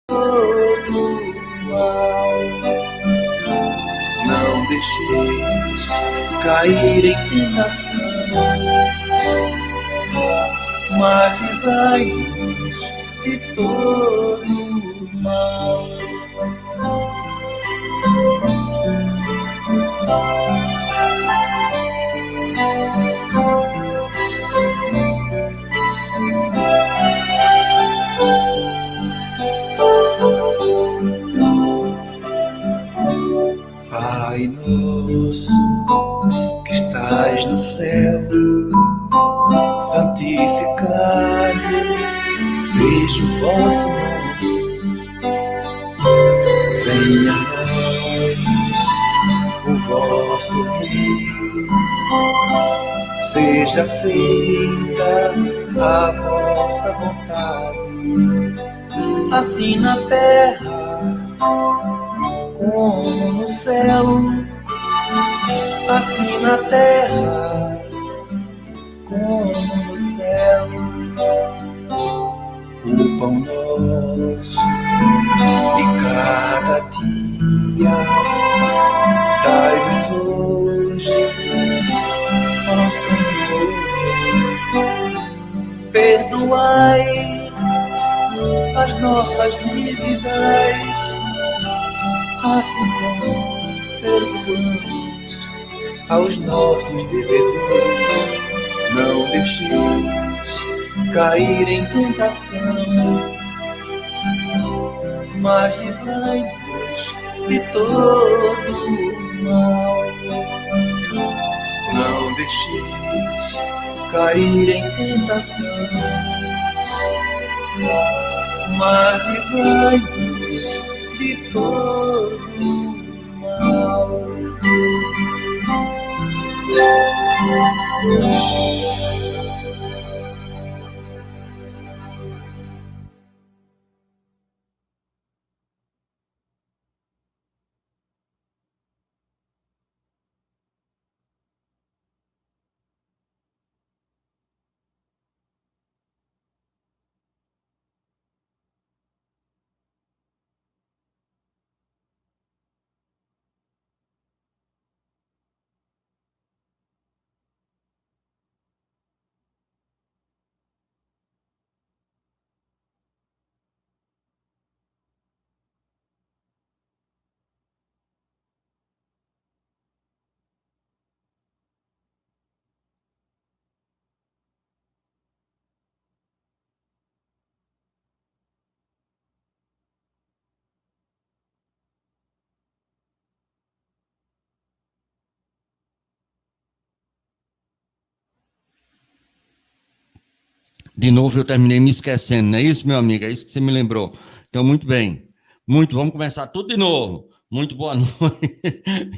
todo mal. Não deixeis cair em tentação, mas livrai-nos de todo mal. Pai nosso, que estás no céu, santificado seja o vosso nome. Venha a nós o vosso reino, seja feita a vossa vontade, assim na terra como no céu, assim na terra como no céu. O pão nosso de cada dia dai-nos hoje, ó Senhor. Perdoai as nossas dívidas, assim como perdoamos aos nossos devedores. Não deixeis cair em tentação, mas livrai-nos de todo mal. Não deixeis cair em tentação, mas livrai-nos de todo mal. De novo, eu terminei me esquecendo, não é isso, meu amigo? É isso que você me lembrou. Então, muito bem. Vamos começar tudo de novo. Muito boa noite,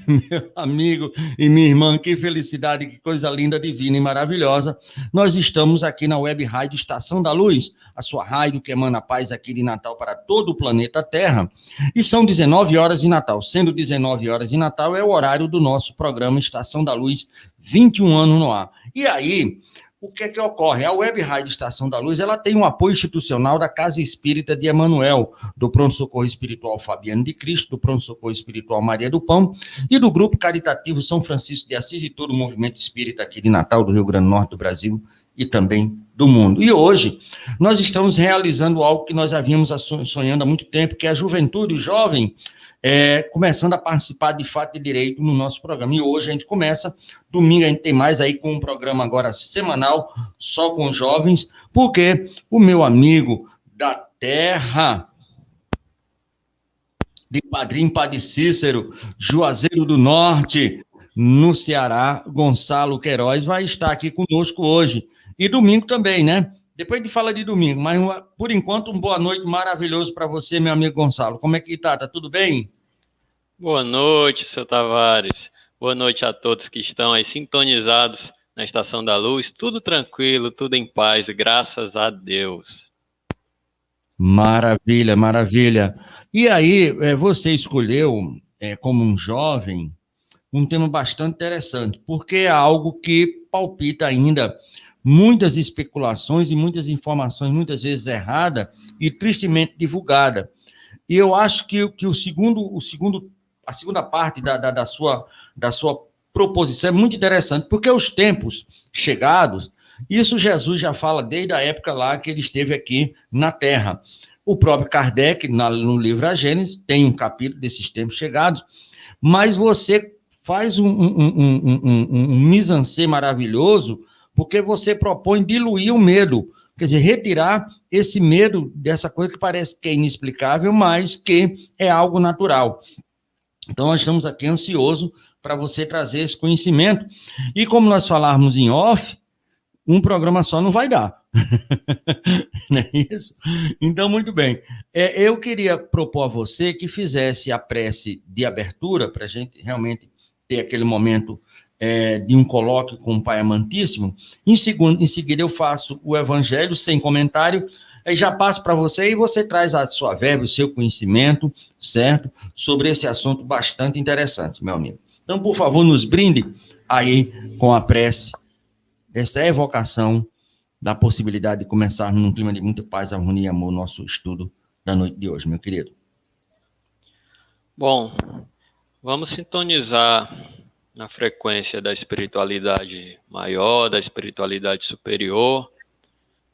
meu amigo e minha irmã. Que felicidade, que coisa linda, divina e maravilhosa. Nós estamos aqui na Web Rádio Estação da Luz, a sua rádio que emana paz aqui de Natal para todo o planeta Terra. E são 19 horas de Natal. Sendo 19 horas de Natal, é o horário do nosso programa Estação da Luz, 21 anos no ar. E aí, o que é que ocorre? A Web Rádio Estação da Luz, ela tem um apoio institucional da Casa Espírita de Emanuel, do Pronto Socorro Espiritual Fabiano de Cristo, do Pronto Socorro Espiritual Maria do Pão e do Grupo Caritativo São Francisco de Assis e todo o movimento espírita aqui de Natal, do Rio Grande do Norte do Brasil e também do mundo. E hoje nós estamos realizando algo que nós havíamos sonhando há muito tempo, que é a juventude, o jovem, começando a participar de fato e direito no nosso programa. E hoje a gente começa, domingo a gente tem mais aí com um programa agora semanal, só com jovens, porque o meu amigo da terra, de Padrim Padre Cícero, Juazeiro do Norte, no Ceará, Gonçalo Queiroz, vai estar aqui conosco hoje. E domingo também, né? Depois de fala de domingo, mas por enquanto, boa noite maravilhoso para você, meu amigo Gonçalo. Como é que tá? Tá tudo bem? Boa noite, seu Tavares. Boa noite a todos que estão aí sintonizados na Estação da Luz. Tudo tranquilo, tudo em paz, graças a Deus. Maravilha, maravilha. E aí, você escolheu, como um jovem, um tema bastante interessante, porque é algo que palpita ainda muitas especulações e muitas informações, muitas vezes erradas e tristemente divulgadas. E eu acho que a segunda parte da sua proposição é muito interessante, porque os tempos chegados, isso Jesus já fala desde a época lá que ele esteve aqui na Terra. O próprio Kardec, no livro A Gênesis, tem um capítulo desses tempos chegados, mas você faz um mise-en-scène maravilhoso, porque você propõe diluir o medo, quer dizer, retirar esse medo dessa coisa que parece que é inexplicável, mas que é algo natural. Então, nós estamos aqui ansiosos para você trazer esse conhecimento. E como nós falarmos em off, um programa só não vai dar. Não é isso? Então, muito bem. Eu queria propor a você que fizesse a prece de abertura, para a gente realmente ter aquele momento de um colóquio com o Pai Amantíssimo. Em seguida, eu faço o Evangelho sem comentário, aí já passo para você e você traz a sua verba, o seu conhecimento, certo? Sobre esse assunto bastante interessante, meu amigo. Então, por favor, nos brinde aí com a prece, essa evocação da possibilidade de começarmos num clima de muita paz, harmonia e amor, nosso estudo da noite de hoje, meu querido. Bom, vamos sintonizar na frequência da espiritualidade maior, da espiritualidade superior.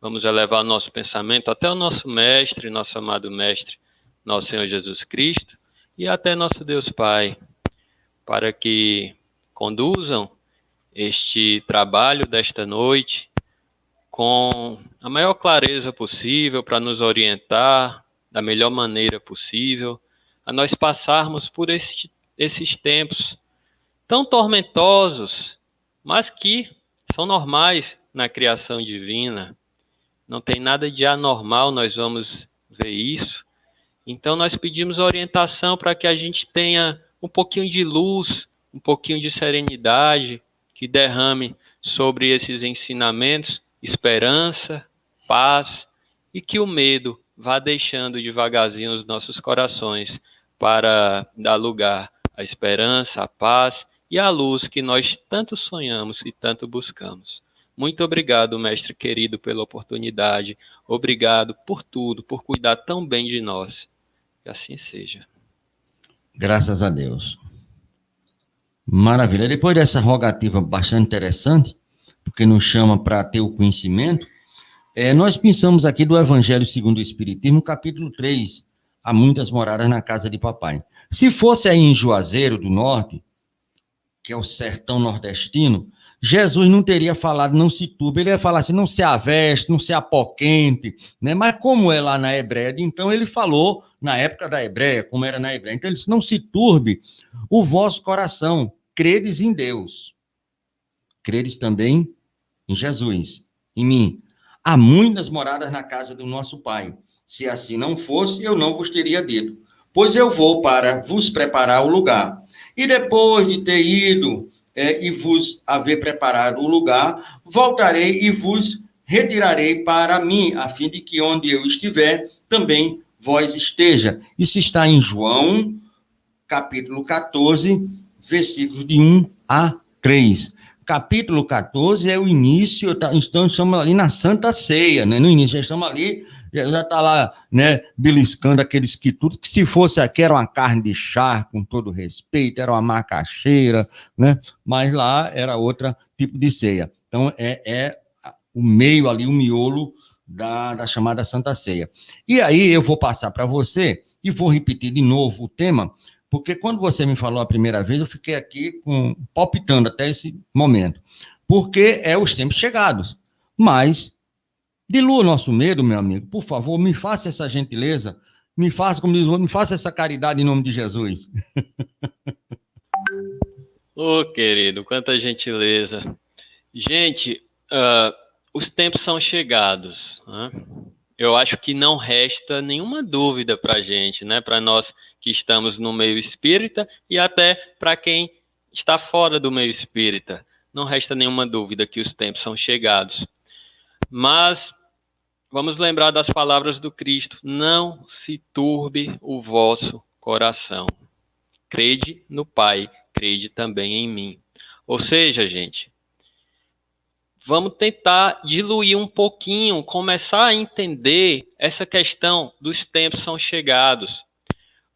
Vamos elevar nosso pensamento até o nosso mestre, nosso amado mestre, nosso Senhor Jesus Cristo, e até nosso Deus Pai, para que conduzam este trabalho desta noite com a maior clareza possível, para nos orientar da melhor maneira possível, a nós passarmos por esses tempos tão tormentosos, mas que são normais na criação divina. Não tem nada de anormal, nós vamos ver isso. Então nós pedimos orientação para que a gente tenha um pouquinho de luz, um pouquinho de serenidade, que derrame sobre esses ensinamentos esperança, paz, e que o medo vá deixando devagarzinho os nossos corações para dar lugar à esperança, à paz e à luz que nós tanto sonhamos e tanto buscamos. Muito obrigado, mestre querido, pela oportunidade. Obrigado por tudo, por cuidar tão bem de nós. Que assim seja. Graças a Deus. Maravilha. Depois dessa rogativa bastante interessante, porque nos chama para ter o conhecimento, nós pensamos aqui do Evangelho segundo o Espiritismo, capítulo 3, há muitas moradas na casa de papai. Se fosse aí em Juazeiro do Norte, que é o sertão nordestino, Jesus não teria falado não se turbe, ele ia falar assim, não se aveste, não se apoquente, né? Mas como é lá na Hebreia, então ele falou na época da Hebreia, como era na Hebreia, então ele disse, não se turbe o vosso coração, credes em Deus, credes também em Jesus, em mim. Há muitas moradas na casa do nosso Pai, se assim não fosse, eu não vos teria dito, pois eu vou para vos preparar o lugar. E depois de ter ido e vos haver preparado o lugar, voltarei e vos retirarei para mim, a fim de que onde eu estiver, também vós esteja. Isso está em João, capítulo 14, versículos de 1 a 3. Capítulo 14 é o início, então estamos ali na Santa Ceia, né? No início, já estamos ali, já está lá, né, beliscando aqueles que tudo, que se fosse aqui era uma carne de charque, com todo respeito, era uma macaxeira, né? Mas lá era outro tipo de ceia. Então, é o meio ali, o miolo da chamada Santa Ceia. E aí eu vou passar para você e vou repetir de novo o tema, porque quando você me falou a primeira vez, eu fiquei aqui palpitando até esse momento. Porque é os tempos chegados. Mas, dilua o nosso medo, meu amigo. Por favor, me faça essa gentileza. Me faça, como diz o outro, me faça essa caridade em nome de Jesus. Ô, querido, quanta gentileza. Gente, os tempos são chegados, né? Eu acho que não resta nenhuma dúvida para a gente, né? Para nós que estamos no meio espírita e até para quem está fora do meio espírita. Não resta nenhuma dúvida que os tempos são chegados. Mas vamos lembrar das palavras do Cristo. Não se turbe o vosso coração. Crede no Pai, crede também em mim. Ou seja, gente, vamos tentar diluir um pouquinho, começar a entender essa questão dos tempos são chegados.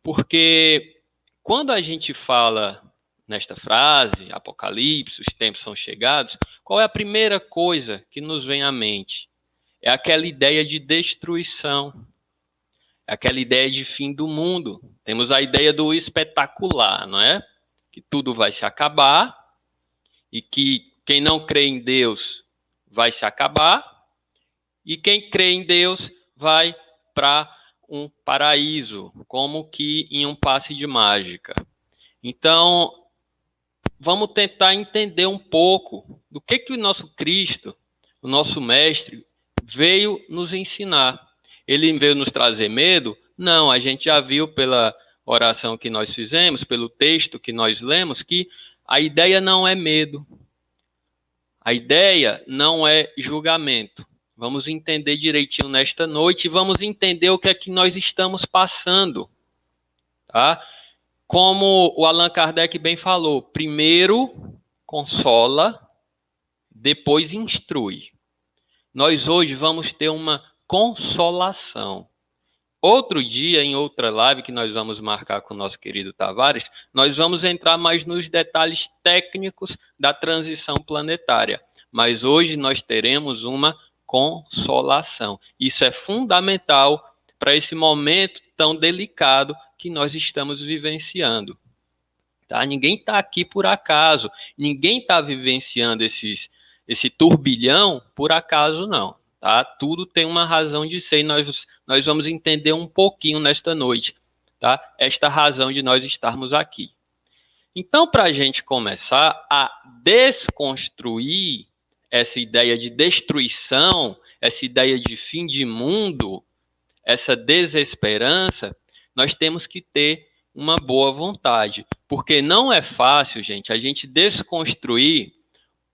Porque quando a gente fala nesta frase, Apocalipse, os tempos são chegados, qual é a primeira coisa que nos vem à mente? É aquela ideia de destruição, é aquela ideia de fim do mundo. Temos a ideia do espetacular, não é? Que tudo vai se acabar e que quem não crê em Deus vai se acabar e quem crê em Deus vai para um paraíso, como que em um passe de mágica. Então, vamos tentar entender um pouco do que o nosso Cristo, o nosso Mestre, veio nos ensinar. Ele veio nos trazer medo? Não, a gente já viu pela oração que nós fizemos, pelo texto que nós lemos, que a ideia não é medo. A ideia não é julgamento. Vamos entender direitinho nesta noite e vamos entender o que é que nós estamos passando. Tá? Como o Allan Kardec bem falou, primeiro consola, depois instrui. Nós hoje vamos ter uma consolação. Outro dia, em outra live que nós vamos marcar com o nosso querido Tavares, nós vamos entrar mais nos detalhes técnicos da transição planetária. Mas hoje nós teremos uma consolação. Isso é fundamental para esse momento tão delicado que nós estamos vivenciando. Tá? Ninguém está aqui por acaso, ninguém está vivenciando esse turbilhão por acaso, não. Tá? Tudo tem uma razão de ser e nós vamos entender um pouquinho nesta noite, tá? Esta razão de nós estarmos aqui. Então, para a gente começar a desconstruir essa ideia de destruição, essa ideia de fim de mundo, essa desesperança, nós temos que ter uma boa vontade, porque não é fácil, gente, a gente desconstruir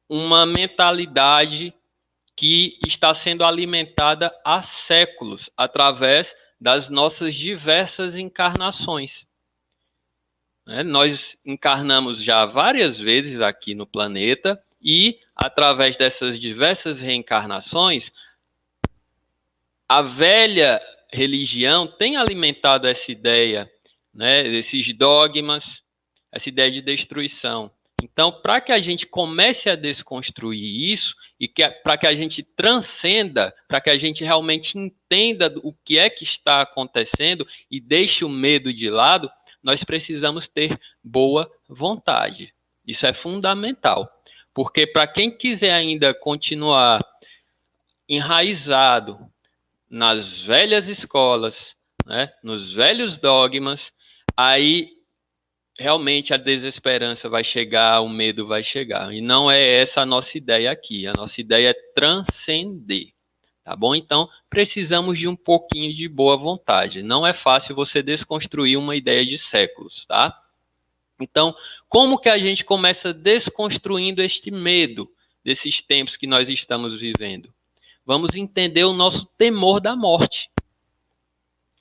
uma mentalidade que está sendo alimentada há séculos, através das nossas diversas encarnações. Nós encarnamos já várias vezes aqui no planeta e, através dessas diversas reencarnações, a velha religião tem alimentado essa ideia, né, esses dogmas, essa ideia de destruição. Então, para que a gente comece a desconstruir isso e para que a gente transcenda, para que a gente realmente entenda o que é que está acontecendo e deixe o medo de lado, nós precisamos ter boa vontade. Isso é fundamental, porque para quem quiser ainda continuar enraizado nas velhas escolas, né, nos velhos dogmas, aí realmente a desesperança vai chegar, o medo vai chegar. E não é essa a nossa ideia aqui. A nossa ideia é transcender. Tá bom? Então, precisamos de um pouquinho de boa vontade. Não é fácil você desconstruir uma ideia de séculos, tá? Então, como que a gente começa desconstruindo este medo desses tempos que nós estamos vivendo? Vamos entender o nosso temor da morte.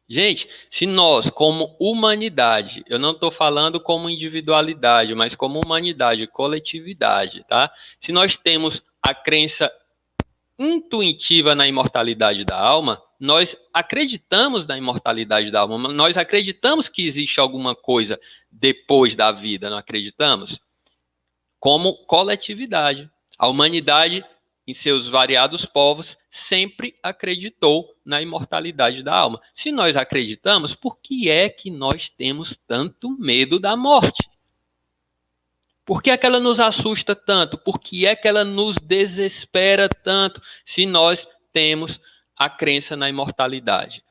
Gente, se nós, como humanidade, eu não estou falando como individualidade, mas como humanidade, coletividade, tá? Se nós temos a crença intuitiva na imortalidade da alma, nós acreditamos na imortalidade da alma, nós acreditamos que existe alguma coisa depois da vida, não acreditamos? Como coletividade. A humanidade, em seus variados povos, sempre acreditou na imortalidade da alma. Se nós acreditamos, por que é que nós temos tanto medo da morte? Por que é que ela nos assusta tanto? Por que é que ela nos desespera tanto se nós temos a crença na imortalidade?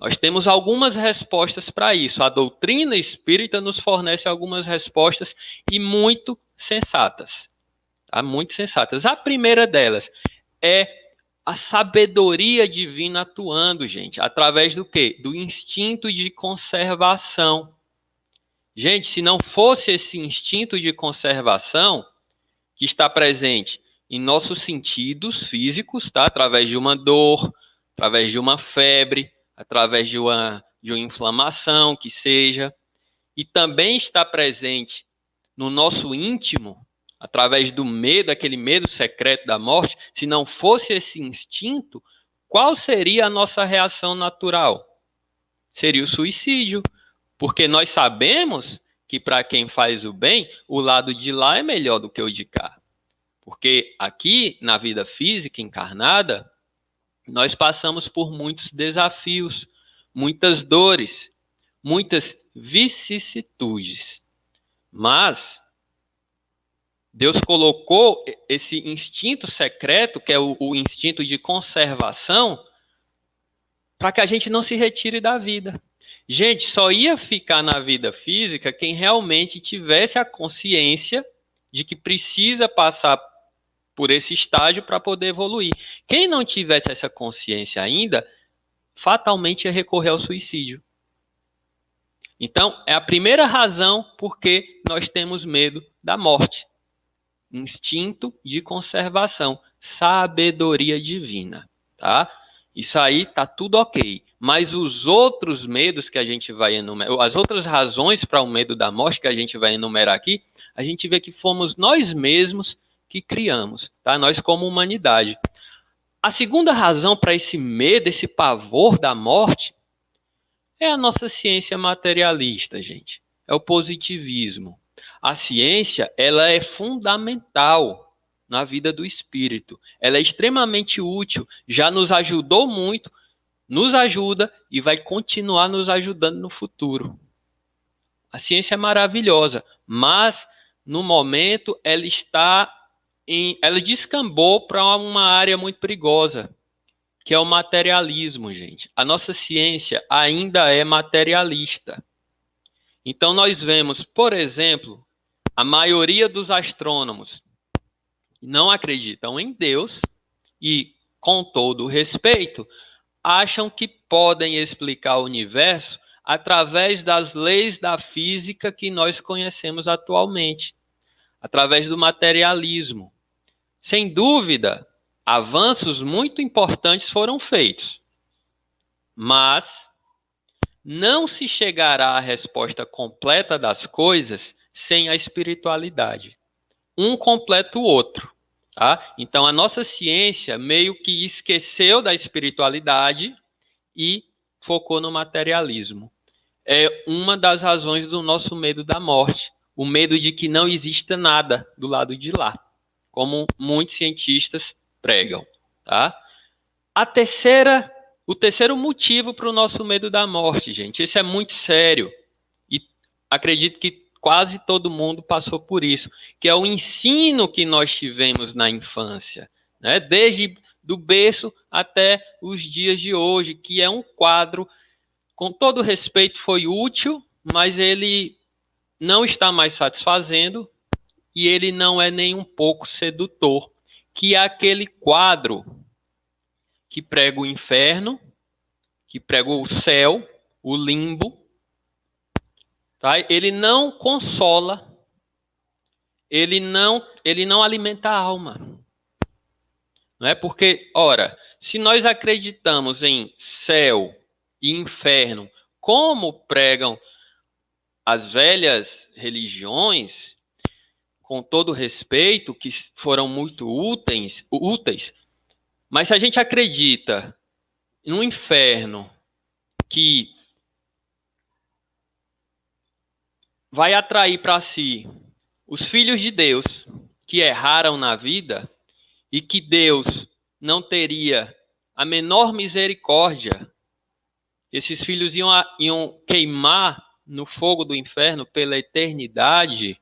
Nós temos algumas respostas para isso. A doutrina espírita nos fornece algumas respostas e muito sensatas. Tá? Muito sensatas. A primeira delas é a sabedoria divina atuando, gente. Através do quê? Do instinto de conservação. Gente, se não fosse esse instinto de conservação que está presente em nossos sentidos físicos, tá? Através de uma dor, através de uma febre, através de uma inflamação, que seja, e também está presente no nosso íntimo, através do medo, aquele medo secreto da morte. Se não fosse esse instinto, qual seria a nossa reação natural? Seria o suicídio. Porque nós sabemos que para quem faz o bem, o lado de lá é melhor do que o de cá. Porque aqui, na vida física encarnada, nós passamos por muitos desafios, muitas dores, muitas vicissitudes. Mas Deus colocou esse instinto secreto, que é o instinto de conservação, para que a gente não se retire da vida. Gente, só ia ficar na vida física quem realmente tivesse a consciência de que precisa passar por esse estágio para poder evoluir. Quem não tivesse essa consciência ainda, fatalmente ia recorrer ao suicídio. Então, é a primeira razão por que nós temos medo da morte. Instinto de conservação, sabedoria divina, tá? Isso aí tá tudo ok. Mas os outros medos que a gente vai enumerar, as outras razões para o medo da morte que a gente vai enumerar aqui, a gente vê que fomos nós mesmos que criamos, tá? Nós como humanidade. A segunda razão para esse medo, esse pavor da morte, é a nossa ciência materialista, gente. É o positivismo. A ciência, ela é fundamental na vida do espírito. Ela é extremamente útil, já nos ajudou muito, nos ajuda e vai continuar nos ajudando no futuro. A ciência é maravilhosa, mas no momento ela descambou para uma área muito perigosa, que é o materialismo, gente. A nossa ciência ainda é materialista. Então nós vemos, por exemplo, a maioria dos astrônomos não acreditam em Deus e, com todo o respeito, acham que podem explicar o universo através das leis da física que nós conhecemos atualmente, através do materialismo. Sem dúvida, avanços muito importantes foram feitos, mas não se chegará à resposta completa das coisas sem a espiritualidade. Um completa o outro, tá? Então a nossa ciência meio que esqueceu da espiritualidade e focou no materialismo. É uma das razões do nosso medo da morte, o medo de que não exista nada do lado de lá, como muitos cientistas pregam, tá? O terceiro motivo para o nosso medo da morte, gente, esse é muito sério e acredito que quase todo mundo passou por isso, que é o ensino que nós tivemos na infância, né? Desde do berço até os dias de hoje, que é um quadro, com todo respeito, foi útil, mas ele não está mais satisfazendo e ele não é nem um pouco sedutor, que é aquele quadro que prega o inferno, que prega o céu, o limbo, tá? Ele não consola, ele não alimenta a alma. Não é porque, ora, se nós acreditamos em céu e inferno, como pregam as velhas religiões, com todo respeito, que foram muito úteis, mas se a gente acredita num inferno que vai atrair para si os filhos de Deus que erraram na vida e que Deus não teria a menor misericórdia, esses filhos iam queimar no fogo do inferno pela eternidade.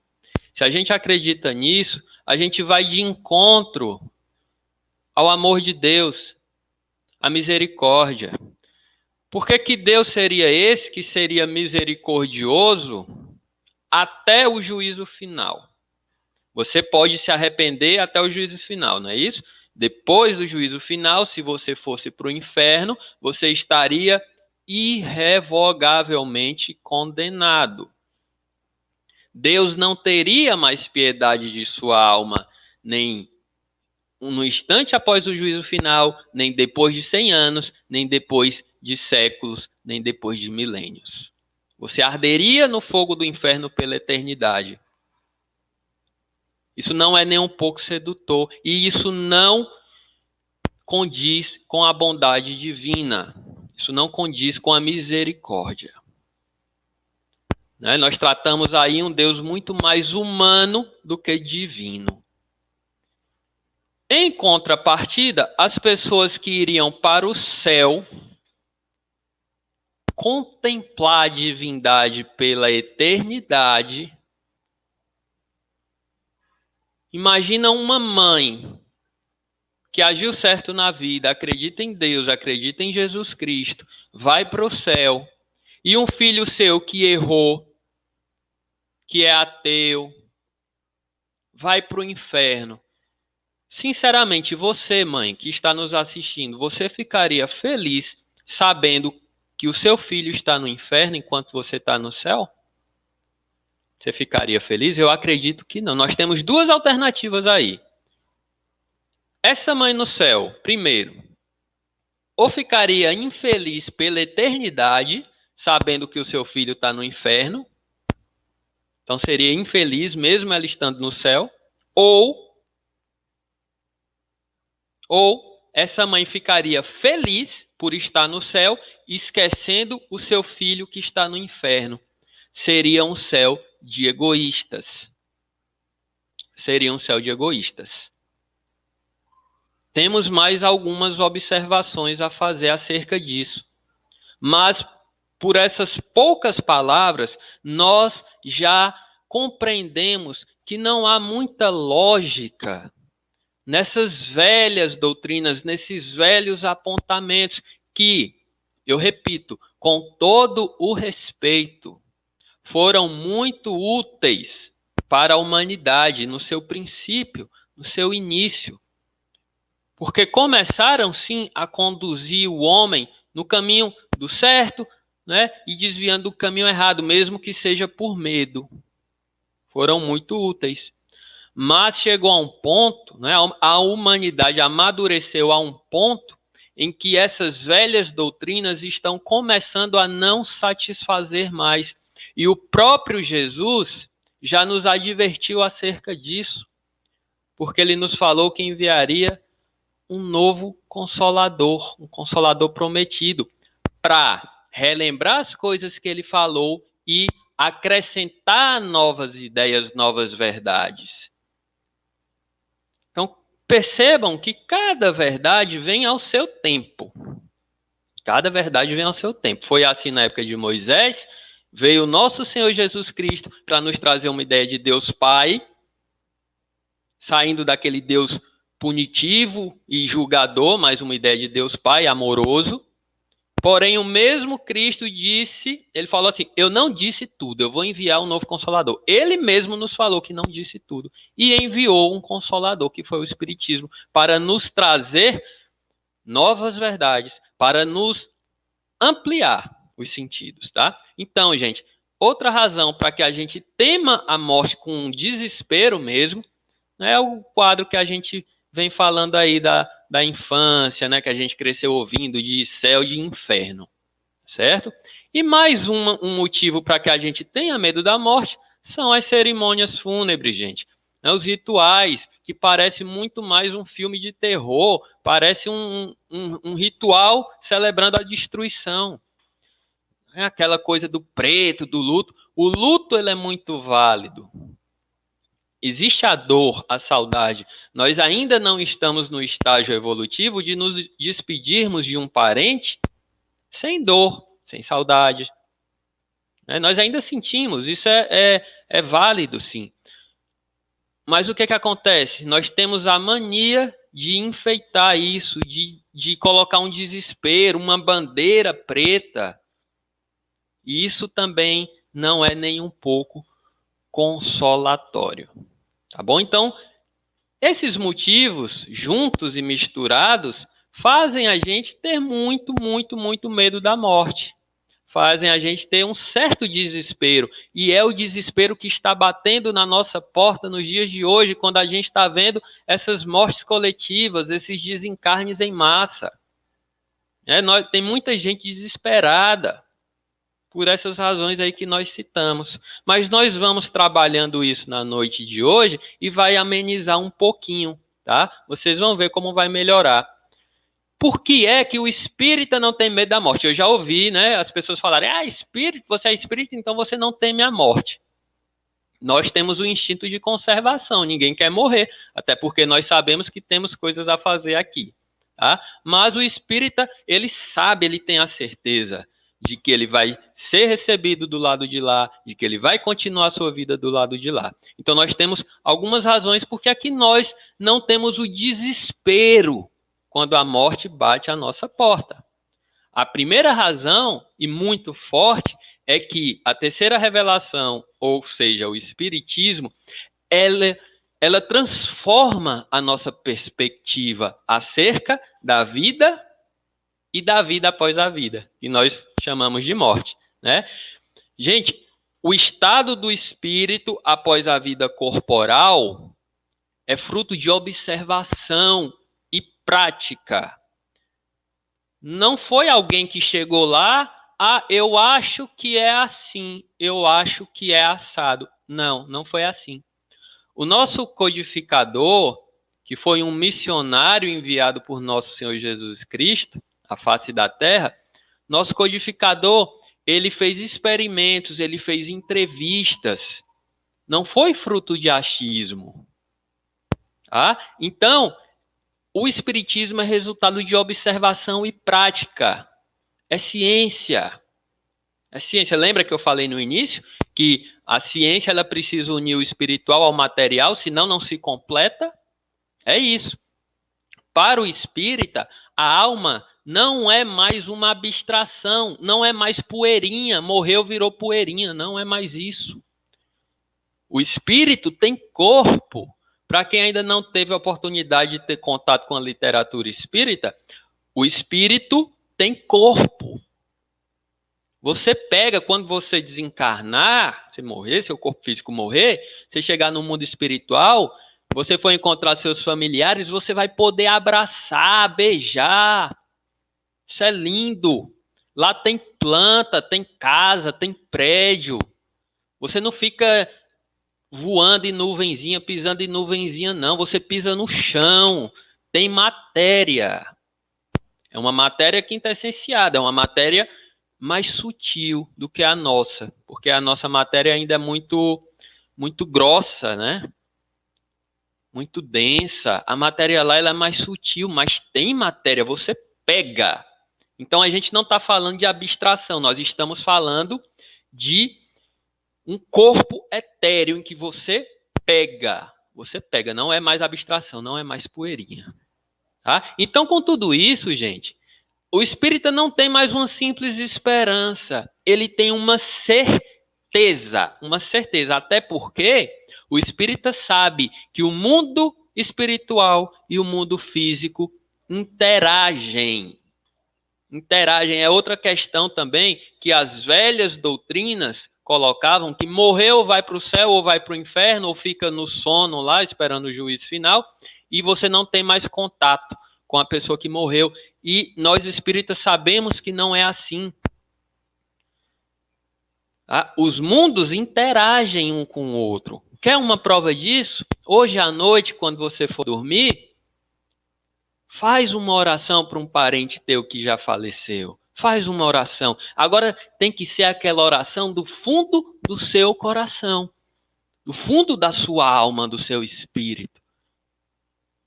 Se a gente acredita nisso, a gente vai de encontro ao amor de Deus, à misericórdia. Por que Deus seria esse que seria misericordioso até o juízo final? Você pode se arrepender até o juízo final, não é isso? Depois do juízo final, se você fosse para o inferno, você estaria irrevogavelmente condenado. Deus não teria mais piedade de sua alma, nem no instante após o juízo final, nem depois de 100 anos, nem depois de séculos, nem depois de milênios. Você arderia no fogo do inferno pela eternidade. Isso não é nem um pouco sedutor, e isso não condiz com a bondade divina. Isso não condiz com a misericórdia. né? Nós tratamos aí um Deus muito mais humano do que divino. Em contrapartida, as pessoas que iriam para o céu contemplar a divindade pela eternidade. Imagina uma mãe que agiu certo na vida, acredita em Deus, acredita em Jesus Cristo, vai para o céu, e um filho seu que errou, que é ateu, vai para o inferno. Sinceramente, você, mãe, que está nos assistindo, você ficaria feliz sabendo que o seu filho está no inferno enquanto você está no céu? Você ficaria feliz? Eu acredito que não. Nós temos duas alternativas aí. Essa mãe no céu, primeiro, ou ficaria infeliz pela eternidade, sabendo que o seu filho está no inferno, então seria infeliz mesmo ela estando no céu, ou essa mãe ficaria feliz por estar no céu, esquecendo o seu filho que está no inferno. Seria um céu de egoístas. Seria um céu de egoístas. Temos mais algumas observações a fazer acerca disso. Mas, por essas poucas palavras, nós já compreendemos que não há muita lógica nessas velhas doutrinas, nesses velhos apontamentos que, eu repito, com todo o respeito, foram muito úteis para a humanidade no seu princípio, no seu início. Porque começaram, sim, a conduzir o homem no caminho do certo, né, e desviando do caminho errado, mesmo que seja por medo. Foram muito úteis. Mas chegou a um ponto, né, a humanidade amadureceu a um ponto em que essas velhas doutrinas estão começando a não satisfazer mais. E o próprio Jesus já nos advertiu acerca disso, porque ele nos falou que enviaria um novo consolador, um consolador prometido, para relembrar as coisas que ele falou e acrescentar novas ideias, novas verdades. Então, percebam que cada verdade vem ao seu tempo. Cada verdade vem ao seu tempo. Foi assim na época de Moisés, veio o nosso Senhor Jesus Cristo para nos trazer uma ideia de Deus Pai, saindo daquele Deus punitivo e julgador, mas uma ideia de Deus Pai amoroso. Porém, o mesmo Cristo disse, ele falou assim, eu não disse tudo, eu vou enviar um novo Consolador. Ele mesmo nos falou que não disse tudo. E enviou um Consolador, que foi o Espiritismo, para nos trazer novas verdades, para nos ampliar os sentidos, tá? Então, gente, outra razão para que a gente tema a morte com desespero mesmo, é o quadro que a gente vem falando aí da infância, né, que a gente cresceu ouvindo de céu e de inferno, certo? E mais um motivo para que a gente tenha medo da morte são as cerimônias fúnebres, gente. Os rituais, que parece muito mais um filme de terror, parece um ritual celebrando a destruição. É aquela coisa do preto, do luto. O luto ele é muito válido. Existe a dor, a saudade. Nós ainda não estamos no estágio evolutivo de nos despedirmos de um parente sem dor, sem saudade. Nós ainda sentimos, isso é válido, sim. Mas o que acontece? Nós temos a mania de enfeitar isso, de colocar um desespero, uma bandeira preta. E isso também não é nem um pouco consolatório. Tá bom? Então, esses motivos, juntos e misturados, fazem a gente ter muito, muito, muito medo da morte. Fazem a gente ter um certo desespero. E é o desespero que está batendo na nossa porta nos dias de hoje, quando a gente está vendo essas mortes coletivas, esses desencarnes em massa. Tem muita gente desesperada por essas razões aí que nós citamos. Mas nós vamos trabalhando isso na noite de hoje e vai amenizar um pouquinho, tá? Vocês vão ver como vai melhorar. Por que é que o espírita não tem medo da morte? Eu já ouvi, né, as pessoas falarem, espírito, você é espírita, então você não teme a morte. Nós temos o instinto de conservação, ninguém quer morrer, até porque nós sabemos que temos coisas a fazer aqui. Tá? Mas o espírita, ele sabe, ele tem a certeza de que ele vai ser recebido do lado de lá, de que ele vai continuar a sua vida do lado de lá. Então nós temos algumas razões porque aqui nós não temos o desespero quando a morte bate à nossa porta. A primeira razão, e muito forte, é que a terceira revelação, ou seja, o espiritismo, ela transforma a nossa perspectiva acerca da vida e da vida após a vida, que nós chamamos de morte, né? Gente, o estado do espírito após a vida corporal é fruto de observação e prática. Não foi alguém que chegou lá, eu acho que é assim, eu acho que é assado. Não, não foi assim. O nosso codificador, que foi um missionário enviado por nosso Senhor Jesus Cristo, à face da terra, nosso codificador, ele fez experimentos, ele fez entrevistas. Não foi fruto de achismo. Tá? Então, o espiritismo é resultado de observação e prática. É ciência. É ciência. Lembra que eu falei no início que a ciência ela precisa unir o espiritual ao material, senão não se completa? É isso. Para o espírita, a alma não é mais uma abstração, não é mais poeirinha, morreu, virou poeirinha, não é mais isso. O espírito tem corpo. Para quem ainda não teve a oportunidade de ter contato com a literatura espírita, o espírito tem corpo. Você pega, quando você desencarnar, você morrer, seu corpo físico morrer, você chegar no mundo espiritual, você for encontrar seus familiares, você vai poder abraçar, beijar. Isso é lindo. Lá tem planta, tem casa, tem prédio. Você não fica voando em nuvenzinha, pisando em nuvenzinha, não. Você pisa no chão. Tem matéria. É uma matéria quintessenciada, é uma matéria mais sutil do que a nossa, porque a nossa matéria ainda é muito grossa, né? Muito densa. A matéria lá ela é mais sutil, mas tem matéria, você pega. Então a gente não está falando de abstração, nós estamos falando de um corpo etéreo em que você pega. Você pega, não é mais abstração, não é mais poeirinha. Tá? Então, com tudo isso, gente, o espírita não tem mais uma simples esperança, ele tem uma certeza, até porque o espírita sabe que o mundo espiritual e o mundo físico interagem. Interagem é outra questão também que as velhas doutrinas colocavam, que morreu vai para o céu ou vai para o inferno ou fica no sono lá esperando o juízo final e você não tem mais contato com a pessoa que morreu. E nós espíritas sabemos que não é assim. Tá? Os mundos interagem um com o outro. Quer uma prova disso? Hoje à noite, quando você for dormir, faz uma oração para um parente teu que já faleceu. Faz uma oração. Agora tem que ser aquela oração do fundo do seu coração, do fundo da sua alma, do seu espírito.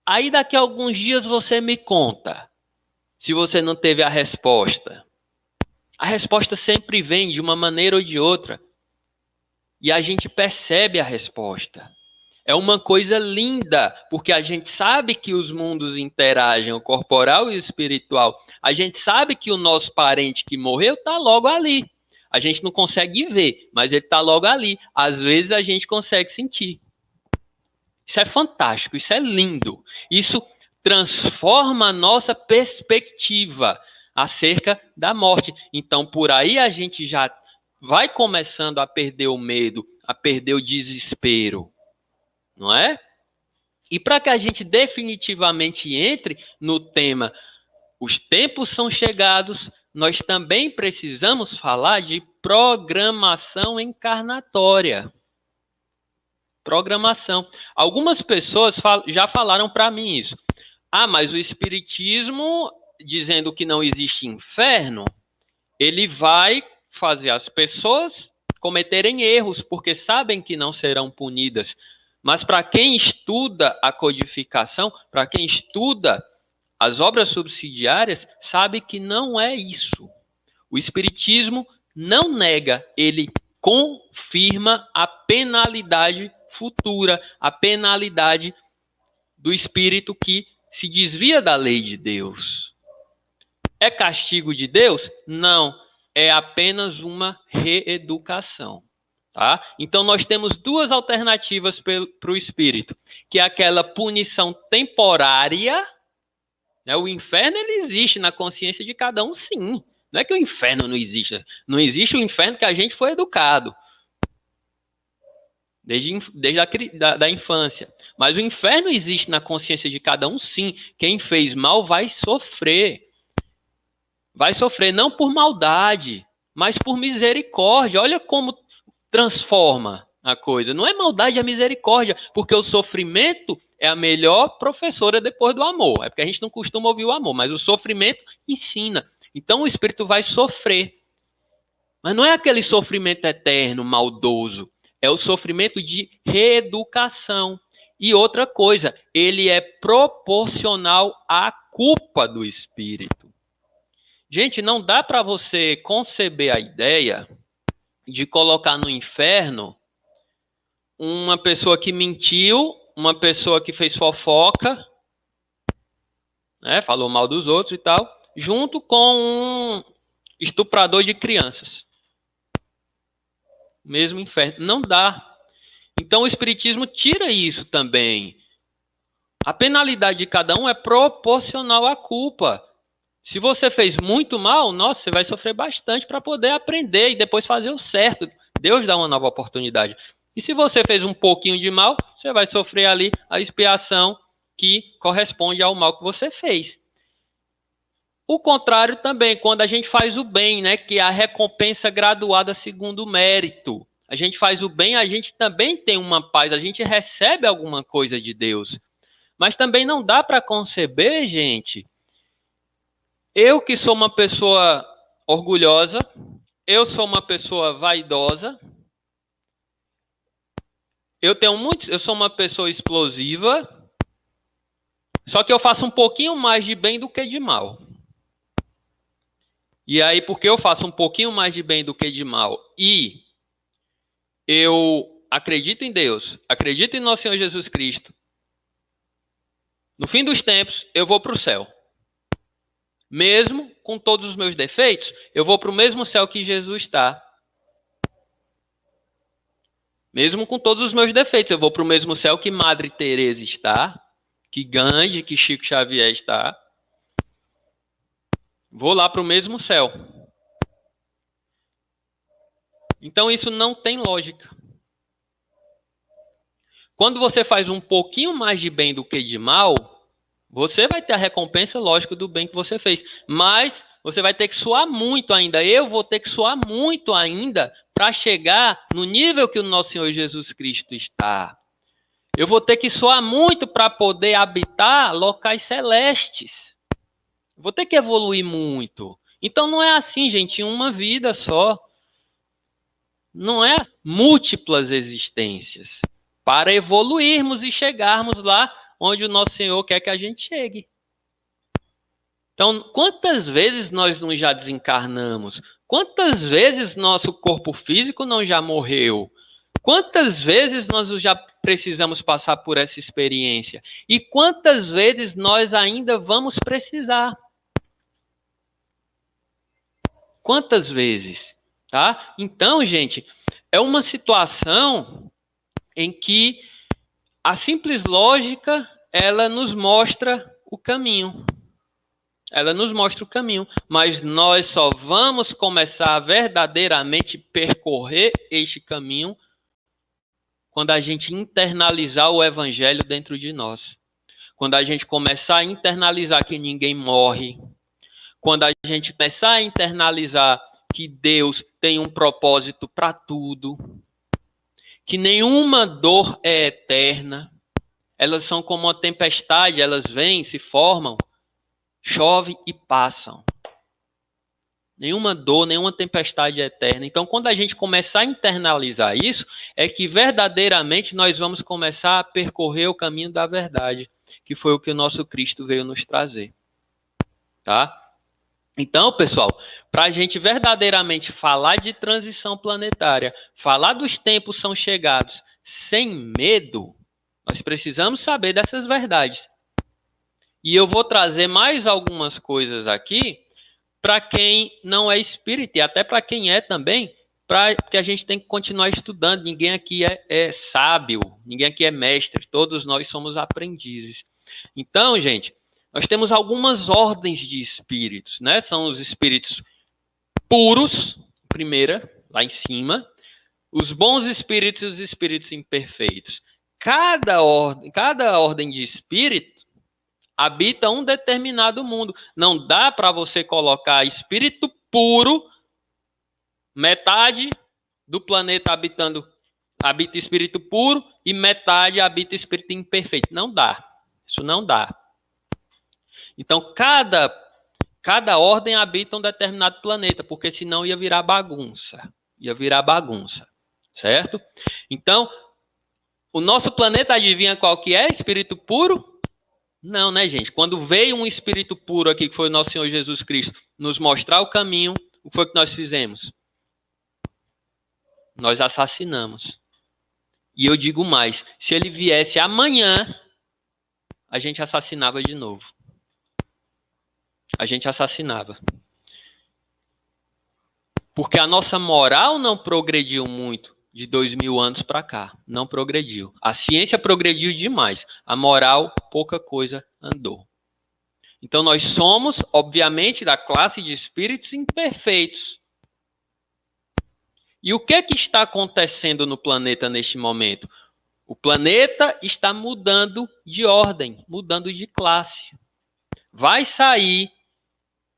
Aí daqui a alguns dias você me conta se você não teve a resposta. A resposta sempre vem de uma maneira ou de outra. E a gente percebe a resposta. É uma coisa linda, porque a gente sabe que os mundos interagem, o corporal e o espiritual. A gente sabe que o nosso parente que morreu está logo ali. A gente não consegue ver, mas ele está logo ali. Às vezes a gente consegue sentir. Isso é fantástico, isso é lindo. Isso transforma a nossa perspectiva acerca da morte. Então, por aí a gente já vai começando a perder o medo, a perder o desespero. Não é? E para que a gente definitivamente entre no tema os tempos são chegados, nós também precisamos falar de programação encarnatória. Programação. Algumas pessoas já falaram para mim isso. Mas o espiritismo dizendo que não existe inferno, ele vai fazer as pessoas cometerem erros, porque sabem que não serão punidas. Mas para quem estuda a codificação, para quem estuda as obras subsidiárias, sabe que não é isso. O Espiritismo não nega, ele confirma a penalidade futura, a penalidade do espírito que se desvia da lei de Deus. É castigo de Deus? Não. É apenas uma reeducação. Tá? Então, nós temos duas alternativas para o espírito, que é aquela punição temporária, né? O inferno ele existe na consciência de cada um, sim. Não é que o inferno não existe. Não existe o inferno que a gente foi educado. Desde a infância. Mas o inferno existe na consciência de cada um, sim. Quem fez mal vai sofrer. Vai sofrer não por maldade, mas por misericórdia. Olha como transforma a coisa. Não é maldade, é misericórdia. Porque o sofrimento é a melhor professora depois do amor. É porque a gente não costuma ouvir o amor, mas o sofrimento ensina. Então o espírito vai sofrer. Mas não é aquele sofrimento eterno, maldoso. É o sofrimento de reeducação. E outra coisa, ele é proporcional à culpa do espírito. Gente, não dá para você conceber a ideia de colocar no inferno uma pessoa que mentiu, uma pessoa que fez fofoca, né, falou mal dos outros e tal, junto com um estuprador de crianças. Mesmo inferno. Não dá. Então o Espiritismo tira isso também. A penalidade de cada um é proporcional à culpa. Se você fez muito mal, nossa, você vai sofrer bastante para poder aprender e depois fazer o certo. Deus dá uma nova oportunidade. E se você fez um pouquinho de mal, você vai sofrer ali a expiação que corresponde ao mal que você fez. O contrário também, quando a gente faz o bem, né, que é a recompensa graduada segundo o mérito. A gente faz o bem, a gente também tem uma paz, a gente recebe alguma coisa de Deus. Mas também não dá para conceber, gente, eu que sou uma pessoa orgulhosa, eu sou uma pessoa vaidosa, eu sou uma pessoa explosiva, só que eu faço um pouquinho mais de bem do que de mal. E aí, porque eu faço um pouquinho mais de bem do que de mal e eu acredito em Deus, acredito em nosso Senhor Jesus Cristo, no fim dos tempos, eu vou para o céu. Mesmo com todos os meus defeitos, eu vou para o mesmo céu que Jesus está. Mesmo com todos os meus defeitos, eu vou para o mesmo céu que Madre Teresa está, que Gandhi, que Chico Xavier está. Vou lá para o mesmo céu. Então isso não tem lógica. Quando você faz um pouquinho mais de bem do que de mal, você vai ter a recompensa, lógico, do bem que você fez. Mas você vai ter que suar muito ainda. Eu vou ter que suar muito ainda para chegar no nível que o nosso Senhor Jesus Cristo está. Eu vou ter que suar muito para poder habitar locais celestes. Vou ter que evoluir muito. Então não é assim, gente, uma vida só. Não é múltiplas existências. Para evoluirmos e chegarmos lá onde o nosso Senhor quer que a gente chegue. Então, quantas vezes nós não já desencarnamos? Quantas vezes nosso corpo físico não já morreu? Quantas vezes nós já precisamos passar por essa experiência? E quantas vezes nós ainda vamos precisar? Quantas vezes? Tá? Então, gente, é uma situação em que a simples lógica, ela nos mostra o caminho. Ela nos mostra o caminho. Mas nós só vamos começar a verdadeiramente percorrer este caminho quando a gente internalizar o evangelho dentro de nós. Quando a gente começar a internalizar que ninguém morre. Quando a gente começar a internalizar que Deus tem um propósito para tudo. Que nenhuma dor é eterna. Elas são como uma tempestade, elas vêm, se formam, chove e passam. Nenhuma dor, nenhuma tempestade é eterna. Então, quando a gente começar a internalizar isso, é que verdadeiramente nós vamos começar a percorrer o caminho da verdade, que foi o que o nosso Cristo veio nos trazer. Tá? Então, pessoal, para a gente verdadeiramente falar de transição planetária, falar dos tempos são chegados sem medo, nós precisamos saber dessas verdades. E eu vou trazer mais algumas coisas aqui para quem não é espírita e até para quem é também, porque a gente tem que continuar estudando. Ninguém aqui é sábio, ninguém aqui é mestre, todos nós somos aprendizes. Então, gente, nós temos algumas ordens de espíritos, né? São os espíritos puros, primeira, lá em cima, os bons espíritos e os espíritos imperfeitos. Cada ordem de espírito habita um determinado mundo. Não dá para você colocar espírito puro, metade do planeta habita espírito puro e metade habita espírito imperfeito. Não dá. Isso não dá. Então, cada ordem habita um determinado planeta, porque senão ia virar bagunça. Ia virar bagunça. Certo? Então, o nosso planeta, adivinha qual que é? Espírito puro? Não, né, gente? Quando veio um espírito puro aqui, que foi o nosso Senhor Jesus Cristo, nos mostrar o caminho, o que foi que nós fizemos? Nós assassinamos. E eu digo mais, se ele viesse amanhã, a gente assassinava de novo. A gente assassinava. Porque a nossa moral não progrediu muito de 2000 anos para cá. Não progrediu. A ciência progrediu demais. A moral, pouca coisa andou. Então nós somos, obviamente, da classe de espíritos imperfeitos. E o que é que está acontecendo no planeta neste momento? O planeta está mudando de ordem, mudando de classe. Vai sair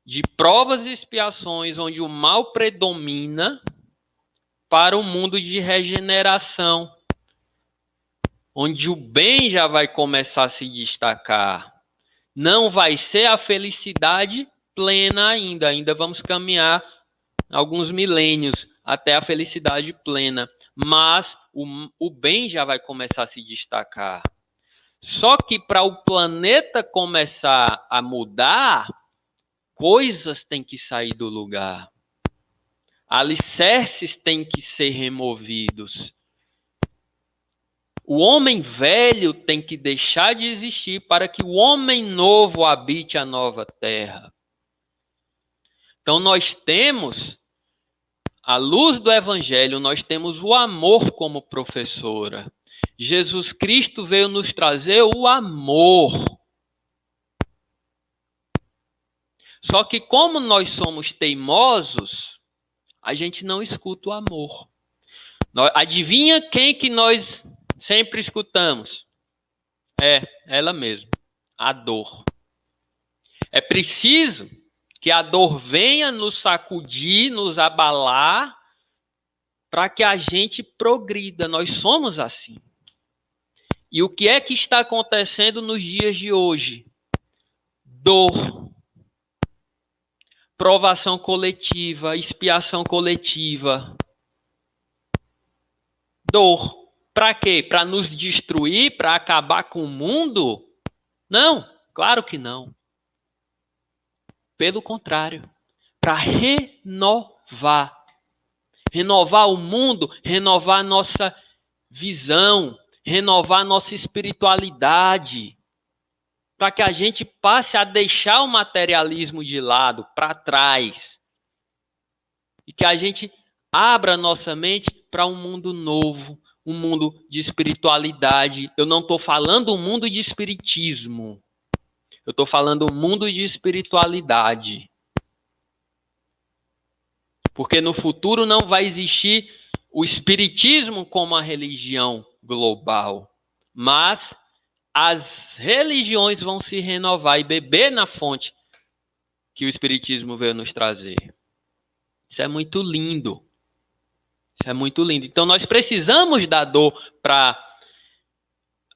de provas e expiações onde o mal predomina para um mundo de regeneração, onde o bem já vai começar a se destacar. Não vai ser a felicidade plena ainda. Ainda vamos caminhar alguns milênios até a felicidade plena. Mas o bem já vai começar a se destacar. Só que para o planeta começar a mudar, coisas têm que sair do lugar. Alicerces têm que ser removidos. O homem velho tem que deixar de existir para que o homem novo habite a nova terra. Então nós temos, à luz do Evangelho, nós temos o amor como professora. Jesus Cristo veio nos trazer o amor. Só que como nós somos teimosos, a gente não escuta o amor. Adivinha quem que nós sempre escutamos? É ela mesma, a dor. É preciso que a dor venha nos sacudir, nos abalar, para que a gente progrida. Nós somos assim. E o que é que está acontecendo nos dias de hoje? Dor. Provação coletiva, expiação coletiva. Dor. Para quê? Para nos destruir? Para acabar com o mundo? Não, claro que não. Pelo contrário, para renovar. Renovar o mundo, renovar a nossa visão, renovar a nossa espiritualidade. Para que a gente passe a deixar o materialismo de lado, para trás. E que a gente abra nossa mente para um mundo novo, um mundo de espiritualidade. Eu não estou falando um mundo de espiritismo. Eu estou falando um mundo de espiritualidade. Porque no futuro não vai existir o espiritismo como a religião global. Mas as religiões vão se renovar e beber na fonte que o espiritismo veio nos trazer. Isso é muito lindo. Isso é muito lindo. Então nós precisamos da dor para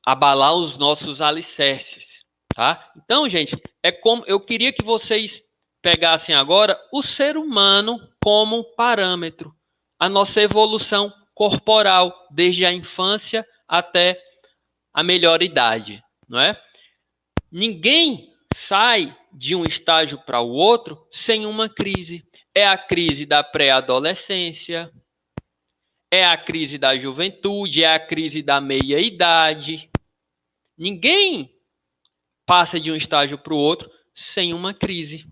abalar os nossos alicerces. Tá? Então, gente, eu queria que vocês pegassem agora o ser humano como parâmetro, a nossa evolução corporal, desde a infância até a melhor idade, não é? Ninguém sai de um estágio para o outro sem uma crise. É a crise da pré-adolescência, é a crise da juventude, é a crise da meia-idade. Ninguém passa de um estágio para o outro sem uma crise.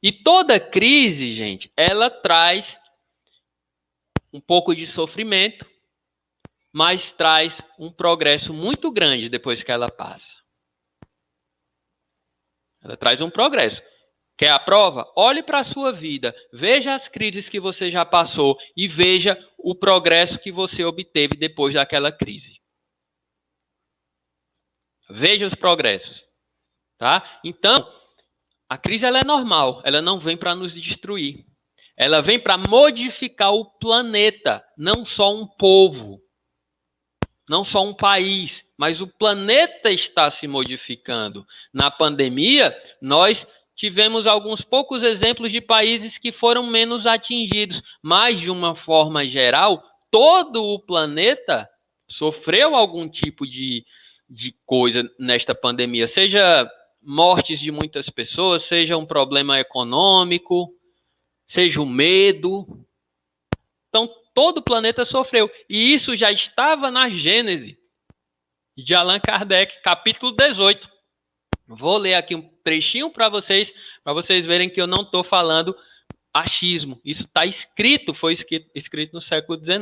E toda crise, gente, ela traz um pouco de sofrimento, mas traz um progresso muito grande depois que ela passa. Ela traz um progresso. Quer a prova? Olhe para a sua vida, veja as crises que você já passou e veja o progresso que você obteve depois daquela crise. Veja os progressos, tá? Então, a crise ela é normal, ela não vem para nos destruir. Ela vem para modificar o planeta, não só um povo, não só um país, mas o planeta está se modificando. Na pandemia, nós tivemos alguns poucos exemplos de países que foram menos atingidos, mas de uma forma geral, todo o planeta sofreu algum tipo de coisa nesta pandemia, seja mortes de muitas pessoas, seja um problema econômico, seja o medo. Então, todo o planeta sofreu. E isso já estava na Gênese de Allan Kardec, capítulo 18. Vou ler aqui um trechinho para vocês verem que eu não estou falando achismo. Isso está escrito, foi escrito no século XIX.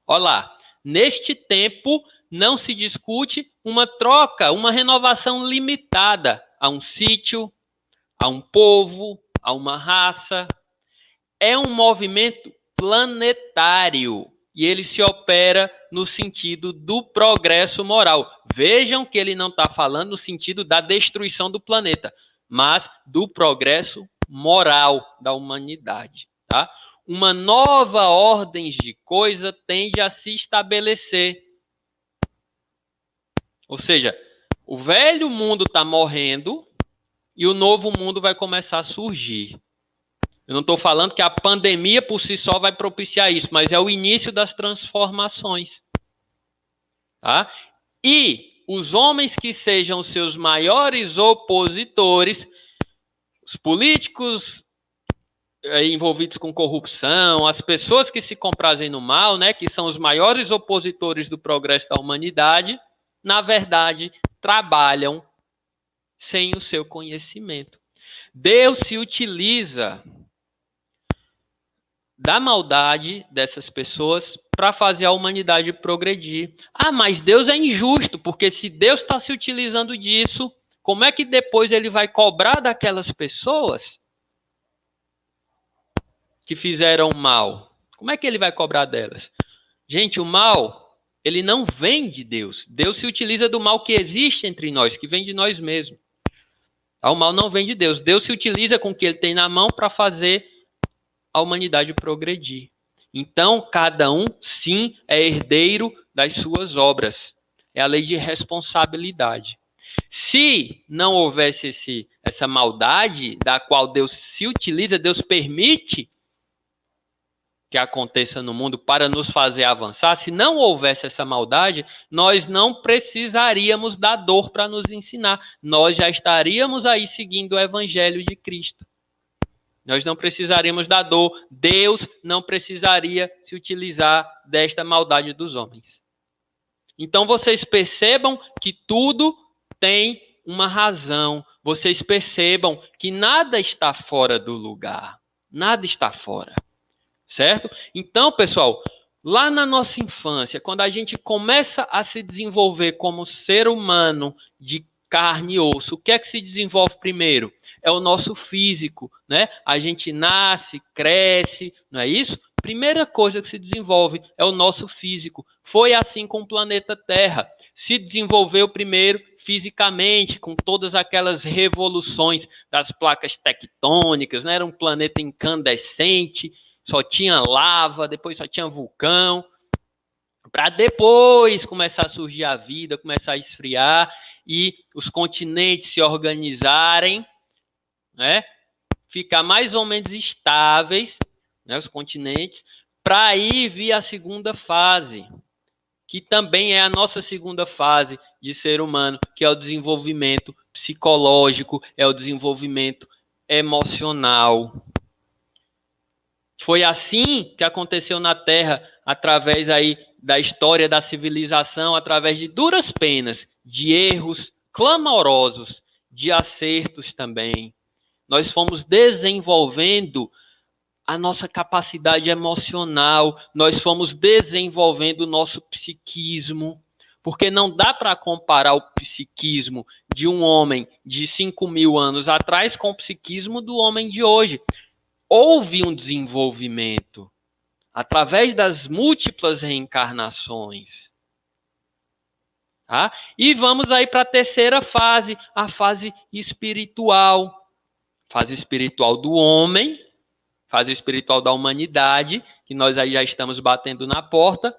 Olha lá. Neste tempo, não se discute uma troca, uma renovação limitada a um sítio, a um povo, a uma raça. É um movimento planetário e ele se opera no sentido do progresso moral. Vejam que ele não está falando no sentido da destruição do planeta, mas do progresso moral da humanidade, tá? Uma nova ordem de coisa tende a se estabelecer. Ou seja, o velho mundo está morrendo e o novo mundo vai começar a surgir. Eu não estou falando que a pandemia por si só vai propiciar isso, mas é o início das transformações. Tá? E os homens que sejam os seus maiores opositores, os políticos envolvidos com corrupção, as pessoas que se comprazem no mal, né, que são os maiores opositores do progresso da humanidade, na verdade, trabalham sem o seu conhecimento. Deus se utiliza da maldade dessas pessoas para fazer a humanidade progredir. Ah, mas Deus é injusto, porque se Deus está se utilizando disso, como é que depois ele vai cobrar daquelas pessoas que fizeram mal? Como é que ele vai cobrar delas? Gente, o mal, ele não vem de Deus. Deus se utiliza do mal que existe entre nós, que vem de nós mesmos. O mal não vem de Deus. Deus se utiliza com o que ele tem na mão para fazer a humanidade progredir. Então, cada um, sim, é herdeiro das suas obras. É a lei de responsabilidade. Se não houvesse essa maldade da qual Deus se utiliza, Deus permite que aconteça no mundo para nos fazer avançar, se não houvesse essa maldade, nós não precisaríamos da dor para nos ensinar. Nós já estaríamos aí seguindo o evangelho de Cristo. Nós não precisaríamos da dor. Deus não precisaria se utilizar desta maldade dos homens. Então vocês percebam que tudo tem uma razão. Vocês percebam que nada está fora do lugar. Nada está fora. Certo? Então, pessoal, lá na nossa infância, quando a gente começa a se desenvolver como ser humano de carne e osso, o que é que se desenvolve primeiro? É o nosso físico, né? A gente nasce, cresce, não é isso? Primeira coisa que se desenvolve é o nosso físico. Foi assim com o planeta Terra. Se desenvolveu primeiro fisicamente, com todas aquelas revoluções das placas tectônicas, né? Era um planeta incandescente, só tinha lava, depois só tinha vulcão. para depois começar a surgir a vida, começar a esfriar e os continentes se organizarem, né? Ficar mais ou menos estáveis, né, os continentes, para aí vir a segunda fase, que também é a nossa segunda fase de ser humano, que é o desenvolvimento psicológico, é o desenvolvimento emocional. Foi assim que aconteceu na Terra, através aí da história da civilização, através de duras penas, de erros clamorosos, de acertos também. Nós fomos desenvolvendo a nossa capacidade emocional, nós fomos desenvolvendo o nosso psiquismo, porque não dá para comparar o psiquismo de um homem de 5.000 anos atrás com o psiquismo do homem de hoje. Houve um desenvolvimento através das múltiplas reencarnações. Tá? E vamos aí para a terceira fase, a fase espiritual. Fase espiritual do homem, fase espiritual da humanidade, que nós aí já estamos batendo na porta,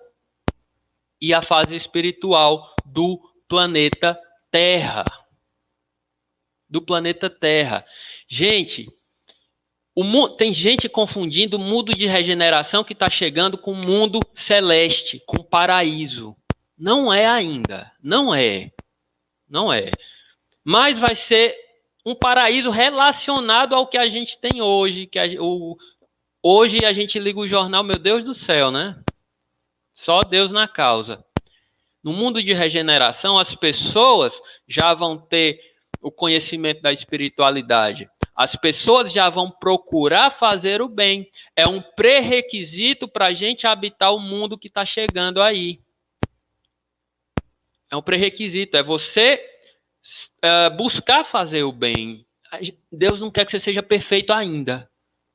e a fase espiritual do planeta Terra. Do planeta Terra. Gente, tem gente confundindo o mundo de regeneração que está chegando com o mundo celeste, com o paraíso. Não é ainda. Não é. Não é. Mas vai ser um paraíso relacionado ao que a gente tem hoje. Hoje a gente liga o jornal, meu Deus do céu, né? Só Deus na causa. No mundo de regeneração, as pessoas já vão ter o conhecimento da espiritualidade. As pessoas já vão procurar fazer o bem. É um pré-requisito para a gente habitar o mundo que está chegando aí. É um pré-requisito. É você buscar fazer o bem. Deus não quer que você seja perfeito ainda.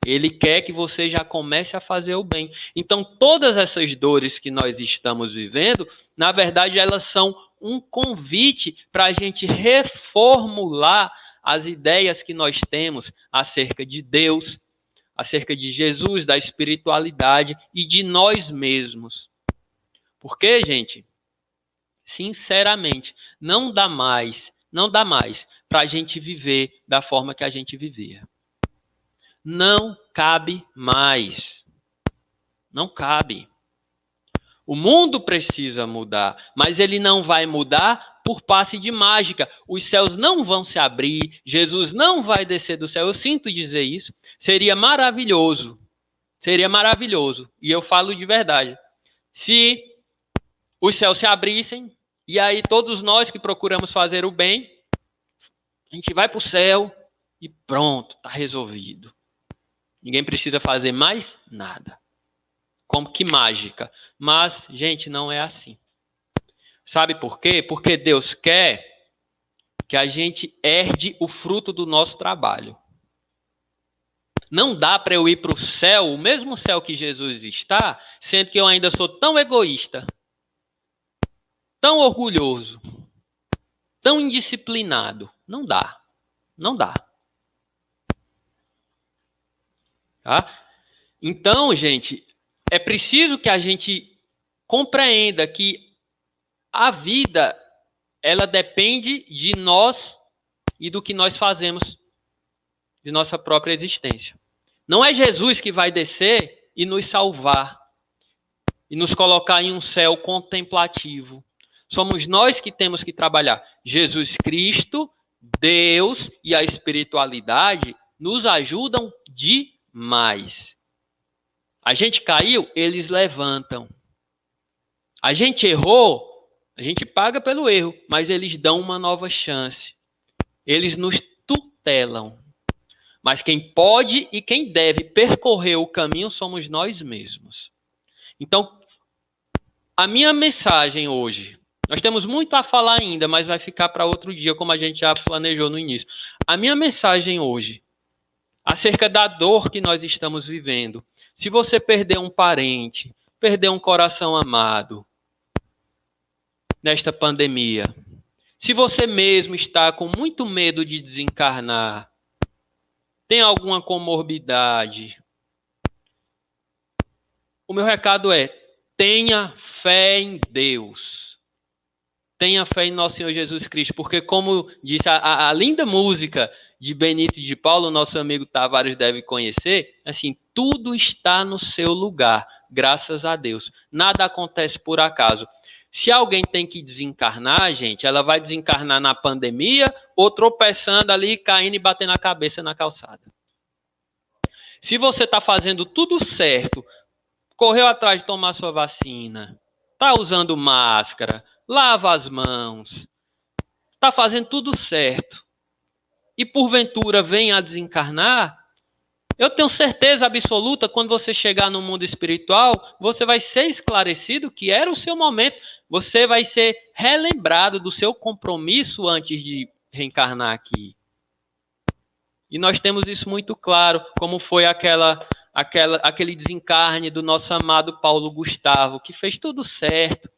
Ele quer que você já comece a fazer o bem. Então, todas essas dores que nós estamos vivendo, na verdade, elas são um convite para a gente reformular as ideias que nós temos acerca de Deus, acerca de Jesus, da espiritualidade e de nós mesmos. Porque, gente, sinceramente, não dá mais para a gente viver da forma que a gente vivia. Não cabe mais. Não cabe. O mundo precisa mudar, mas ele não vai mudar por passe de mágica. Os céus não vão se abrir, Jesus não vai descer do céu. Eu sinto dizer isso. Seria maravilhoso. Seria maravilhoso. E eu falo de verdade. Se os céus se abrissem, e aí todos nós que procuramos fazer o bem, a gente vai para o céu e pronto, está resolvido. Ninguém precisa fazer mais nada. Como que mágica. Mas, gente, não é assim. Sabe por quê? Porque Deus quer que a gente herde o fruto do nosso trabalho. Não dá para eu ir para o céu, o mesmo céu que Jesus está, sendo que eu ainda sou tão egoísta, tão orgulhoso, tão indisciplinado. Não dá. Não dá. Tá? Então, gente, é preciso que a gente compreenda que a vida, ela depende de nós e do que nós fazemos, de nossa própria existência. Não é Jesus que vai descer e nos salvar, e nos colocar em um céu contemplativo. Somos nós que temos que trabalhar. Jesus Cristo, Deus e a espiritualidade nos ajudam demais. A gente caiu, eles levantam. A gente errou, a gente paga pelo erro, mas eles dão uma nova chance. Eles nos tutelam. Mas quem pode e quem deve percorrer o caminho somos nós mesmos. Então, a minha mensagem hoje, nós temos muito a falar ainda, mas vai ficar para outro dia, como a gente já planejou no início. A minha mensagem hoje, acerca da dor que nós estamos vivendo. Se você perder um parente, perder um coração amado nesta pandemia, se você mesmo está com muito medo de desencarnar, tem alguma comorbidade, o meu recado é: tenha fé em Deus. Tenha fé em nosso Senhor Jesus Cristo, porque como disse a linda música de Benito de Paulo, nosso amigo Tavares deve conhecer, assim, tudo está no seu lugar, graças a Deus. Nada acontece por acaso. Se alguém tem que desencarnar, gente, ela vai desencarnar na pandemia ou tropeçando ali, caindo e batendo a cabeça na calçada. Se você está fazendo tudo certo, correu atrás de tomar sua vacina, está usando máscara, lava as mãos, está fazendo tudo certo, e porventura vem a desencarnar, eu tenho certeza absoluta, quando você chegar no mundo espiritual, você vai ser esclarecido que era o seu momento, você vai ser relembrado do seu compromisso antes de reencarnar aqui. E nós temos isso muito claro, como foi aquele desencarne do nosso amado Paulo Gustavo, que fez tudo certo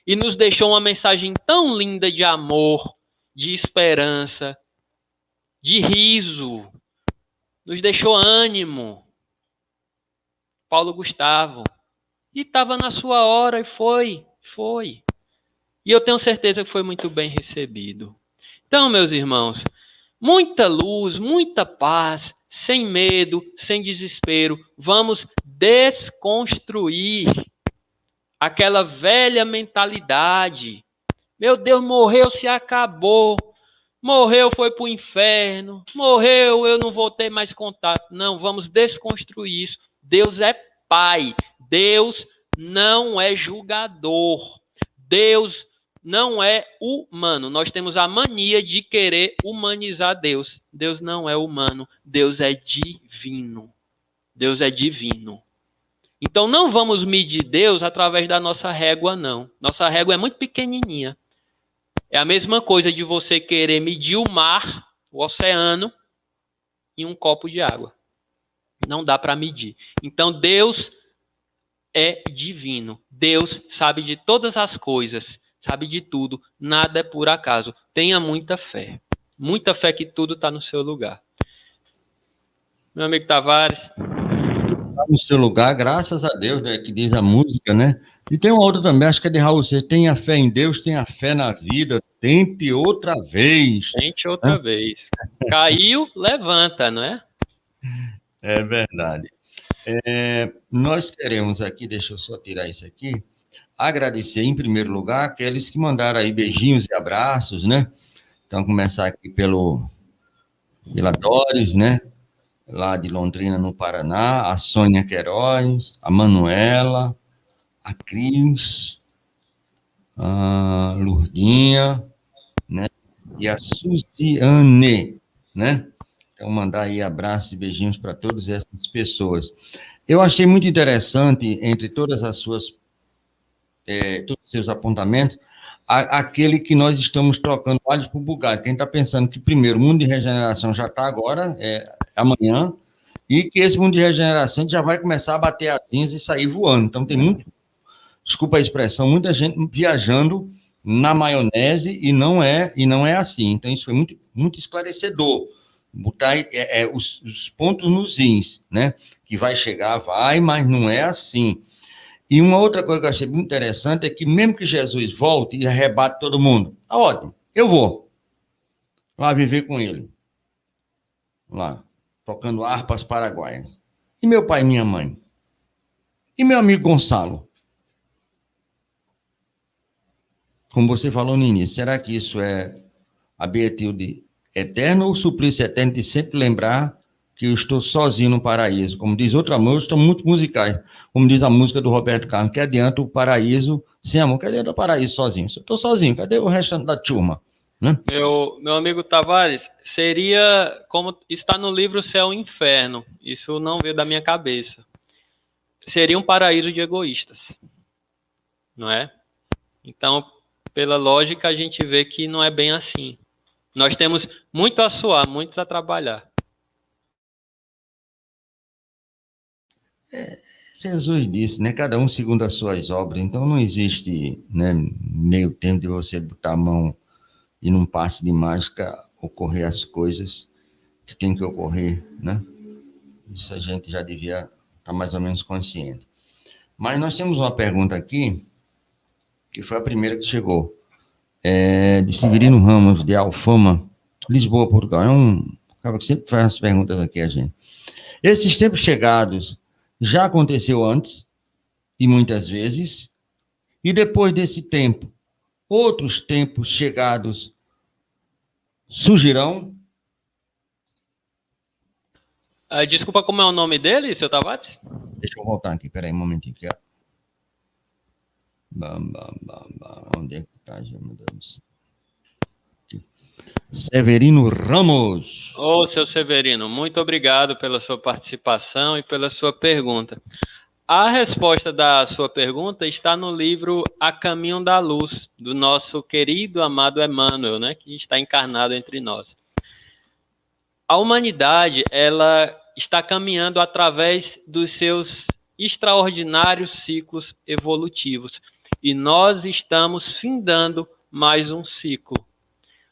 e nos deixou uma mensagem tão linda de amor, de esperança, de riso, nos deixou ânimo. Paulo Gustavo. E estava na sua hora e foi. E eu tenho certeza que foi muito bem recebido. Então, meus irmãos, muita luz, muita paz, sem medo, sem desespero. Vamos desconstruir aquela velha mentalidade. Meu Deus, morreu, se acabou. Morreu, foi para o inferno. Morreu, eu não vou ter mais contato. Não, vamos desconstruir isso. Deus é Pai. Deus não é julgador. Deus não é humano. Nós temos a mania de querer humanizar Deus. Deus não é humano. Deus é divino. Deus é divino. Então não vamos medir Deus através da nossa régua, não. Nossa régua é muito pequenininha. É a mesma coisa de você querer medir o mar, o oceano, em um copo de água. Não dá para medir. Então Deus é divino. Deus sabe de todas as coisas, sabe de tudo. Nada é por acaso. Tenha muita fé. Muita fé que tudo está no seu lugar. Meu amigo Tavares. Está no seu lugar, graças a Deus, né, que diz a música, né? E tem uma outra também, acho que é de Raul Seixas, tenha fé em Deus, tenha fé na vida, tente outra vez. Tente outra vez. Caiu, levanta, não é? É verdade. Nós queremos aqui, deixa eu só tirar isso aqui, agradecer em primeiro lugar aqueles que mandaram aí beijinhos e abraços, né? Então, começar aqui pela Doris, né? Lá de Londrina, no Paraná, a Sônia Queiroz, a Manuela, a Cris, a Lurdinha, né? E a Suziane, né? Então, mandar aí abraços e beijinhos para todas essas pessoas. Eu achei muito interessante, entre todas as suas, todos os seus apontamentos, aquele que nós estamos trocando alhos por bugalho. Quem está pensando que, primeiro, o mundo de regeneração já está agora, amanhã, e que esse mundo de regeneração já vai começar a bater asinhas e sair voando. Então, tem muito, desculpa a expressão, muita gente viajando na maionese e não é assim. Então, isso foi muito, muito esclarecedor. Botar os pontos nos is, né? Que vai chegar, vai, mas não é assim. E uma outra coisa que eu achei muito interessante é que mesmo que Jesus volte e arrebate todo mundo, tá ótimo, eu vou lá viver com ele. Lá, tocando harpas paraguaias. E meu pai e minha mãe? E meu amigo Gonçalo? Como você falou no início, será que isso é a beatitude eterna ou o suplício eterno de sempre lembrar que eu estou sozinho no paraíso? Como diz outra música, estão muito musicais. Como diz a música do Roberto Carlos, que adianta o paraíso sem amor? Que adianta o paraíso sozinho? Se eu estou sozinho, cadê o restante da turma? Né? Meu amigo Tavares, seria como está no livro Céu e Inferno. Isso não veio da minha cabeça. Seria um paraíso de egoístas, não é? Então, pela lógica, a gente vê que não é bem assim. Nós temos muito a suar, muito a trabalhar. Jesus disse, né? Cada um segundo as suas obras. Então, não existe, né, meio tempo de você botar a mão e num passe de mágica ocorrer as coisas que tem que ocorrer, né? Isso a gente já devia estar mais ou menos consciente. Mas nós temos uma pergunta aqui, que foi a primeira que chegou, de Severino Ramos, de Alfama, Lisboa, Portugal. É um cara que sempre faz as perguntas aqui a gente. Esses tempos chegados já aconteceu antes, e muitas vezes, e depois desse tempo, outros tempos chegados surgirão. Desculpa, como é o nome dele, seu Tavares? Deixa eu voltar aqui, peraí um momentinho. Onde é que está, meu Deus? Severino Ramos. Ô, seu Severino, muito obrigado pela sua participação e pela sua pergunta. A resposta da sua pergunta está no livro A Caminho da Luz, do nosso querido, amado Emmanuel, né, que está encarnado entre nós. A humanidade, ela está caminhando através dos seus extraordinários ciclos evolutivos. E nós estamos findando mais um ciclo.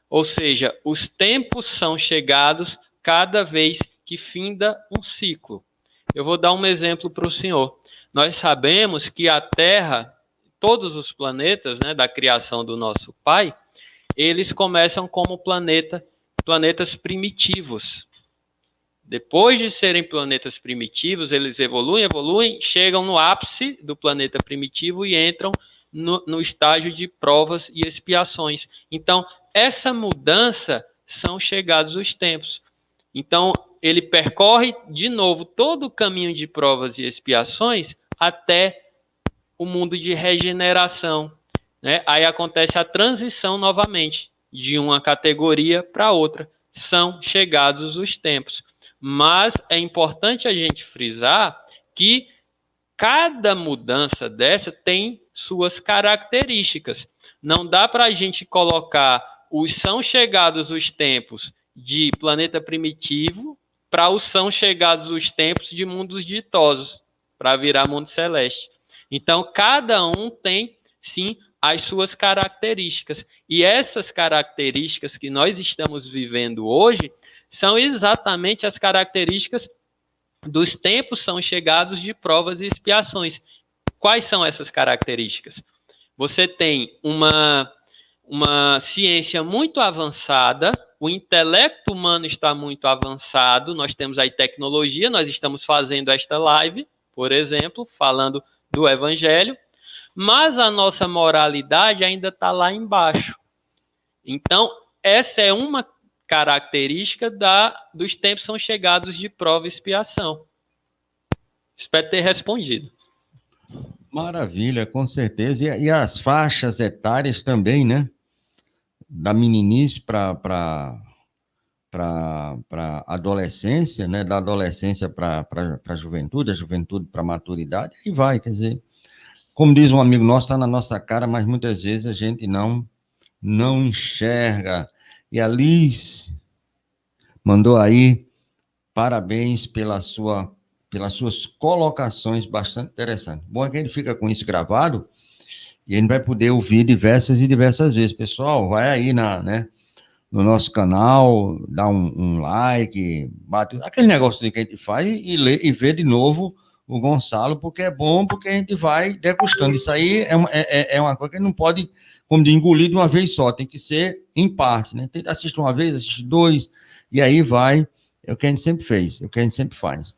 Ou seja, os tempos são chegados cada vez que finda um ciclo. Eu vou dar um exemplo para o senhor. Nós sabemos que a Terra, todos os planetas, né, da criação do nosso Pai, eles começam como planetas primitivos. Depois de serem planetas primitivos, eles evoluem, chegam no ápice do planeta primitivo e entram no estágio de provas e expiações. Então, essa mudança são chegados os tempos. Então, ele percorre de novo todo o caminho de provas e expiações até o mundo de regeneração, né? Aí acontece a transição novamente de uma categoria para outra. São chegados os tempos. Mas é importante a gente frisar que cada mudança dessa tem suas características. Não dá para a gente colocar os são chegados os tempos de planeta primitivo para os são chegados os tempos de mundos ditosos, para virar mundo celeste. Então, cada um tem, sim, as suas características. E essas características que nós estamos vivendo hoje são exatamente as características dos tempos são chegados de provas e expiações. Quais são essas características? Você tem uma ciência muito avançada, o intelecto humano está muito avançado, nós temos aí tecnologia, nós estamos fazendo esta live, por exemplo, falando do Evangelho, mas a nossa moralidade ainda está lá embaixo. Então, essa é uma característica dos tempos são chegados de prova e expiação. Espero ter respondido. Maravilha, com certeza. E as faixas etárias também, né? Da meninice para adolescência, né? Da adolescência para a juventude, a juventude para a maturidade, e vai, quer dizer, como diz um amigo nosso, está na nossa cara, mas muitas vezes a gente não enxerga. E a Liz mandou aí parabéns pelas suas colocações bastante interessantes. Bom é que a gente fica com isso gravado e a gente vai poder ouvir diversas vezes. Pessoal, vai aí no nosso canal, dá um like, bate aquele negócio que a gente faz e vê de novo o Gonçalo, porque é bom, porque a gente vai degustando. Isso aí é uma coisa que a gente não pode, como de engolir de uma vez só, tem que ser em parte, né? Assiste uma vez, assiste dois, e aí vai. É o que a gente sempre fez, é o que a gente sempre faz.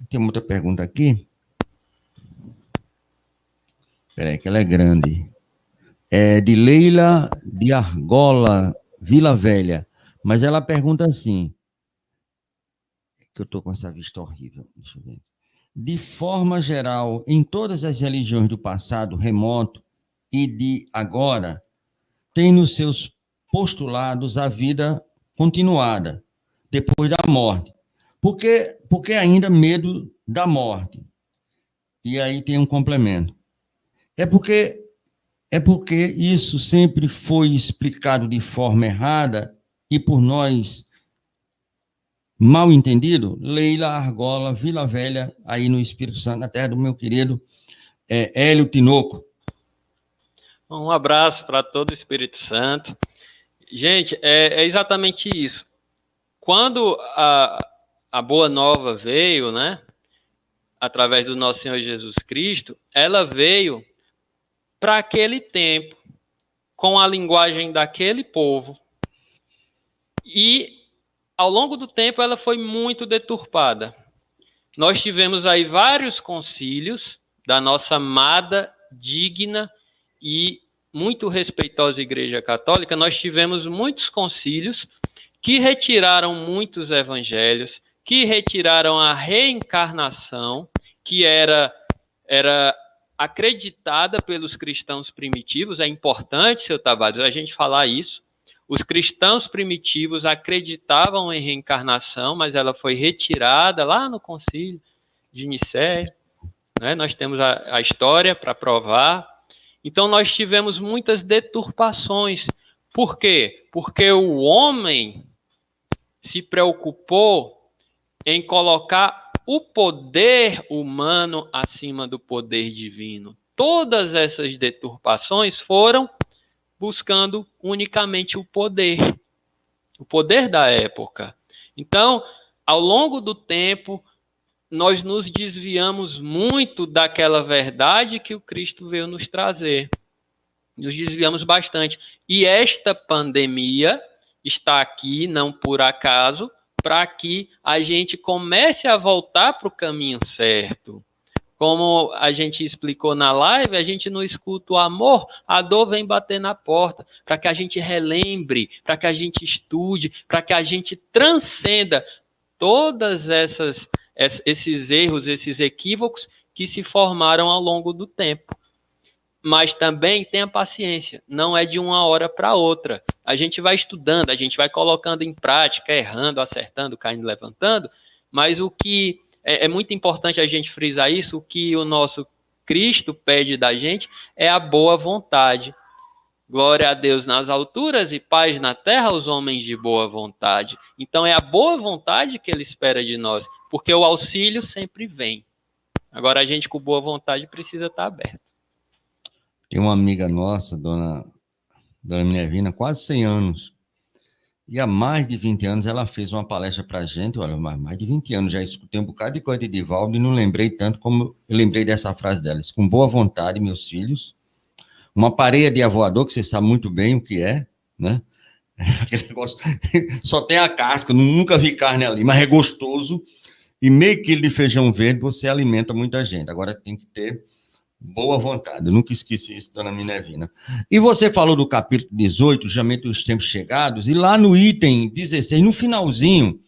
Tem outra pergunta aqui. Espera aí, que ela é grande. É de Leila de Argola, Vila Velha. Mas ela pergunta assim, que eu estou com essa vista horrível. Deixa eu ver. De forma geral, em todas as religiões do passado remoto e de agora, tem nos seus postulados a vida continuada, depois da morte. Porque ainda medo da morte. E aí tem um complemento. É porque isso sempre foi explicado de forma errada e por nós mal entendido. Leila Argola, Vila Velha, aí no Espírito Santo, na terra do meu querido Hélio Tinoco. Um abraço para todo o Espírito Santo. Gente, é exatamente isso. Quando a Boa Nova veio, né? através do nosso Senhor Jesus Cristo, ela veio para aquele tempo, com a linguagem daquele povo. E, ao longo do tempo, ela foi muito deturpada. Nós tivemos aí vários concílios da nossa amada, digna e muito respeitosa Igreja Católica. Nós tivemos muitos concílios que retiraram muitos evangelhos, que retiraram a reencarnação, que era acreditada pelos cristãos primitivos. É importante, seu Tavares, a gente falar isso. Os cristãos primitivos acreditavam em reencarnação, mas ela foi retirada lá no Concílio de Nicéia, né? Nós temos a história para provar. Então, nós tivemos muitas deturpações. Por quê? Porque o homem se preocupou em colocar o poder humano acima do poder divino. Todas essas deturpações foram buscando unicamente o poder da época. Então, ao longo do tempo, nós nos desviamos muito daquela verdade que o Cristo veio nos trazer. Nos desviamos bastante. E esta pandemia está aqui, não por acaso, para que a gente comece a voltar para o caminho certo. Como a gente explicou na live, a gente não escuta o amor, a dor vem bater na porta, para que a gente relembre, para que a gente estude, para que a gente transcenda todas esses erros, esses equívocos que se formaram ao longo do tempo. Mas também tenha paciência, não é de uma hora para outra. A gente vai estudando, a gente vai colocando em prática, errando, acertando, caindo, levantando, mas o que é muito importante a gente frisar isso, o que o nosso Cristo pede da gente é a boa vontade. Glória a Deus nas alturas e paz na terra aos homens de boa vontade. Então é a boa vontade que ele espera de nós, porque o auxílio sempre vem. Agora a gente com boa vontade precisa estar aberto. Tem uma amiga nossa, dona Minervina, quase 100 anos. E há mais de 20 anos ela fez uma palestra para a gente. Olha, mais de 20 anos já escutei um bocado de coisa de Divaldo e não lembrei tanto como eu lembrei dessa frase delas. Com boa vontade, meus filhos, uma pareia de avoador, que você sabe muito bem o que é, né? Aquele negócio, só tem a casca, nunca vi carne ali, mas é gostoso. E meio quilo de feijão verde você alimenta muita gente. Agora tem que ter boa vontade, eu nunca esqueci isso, dona Minervina. E você falou do capítulo 18, justamente os tempos chegados, e lá no item 16, no finalzinho,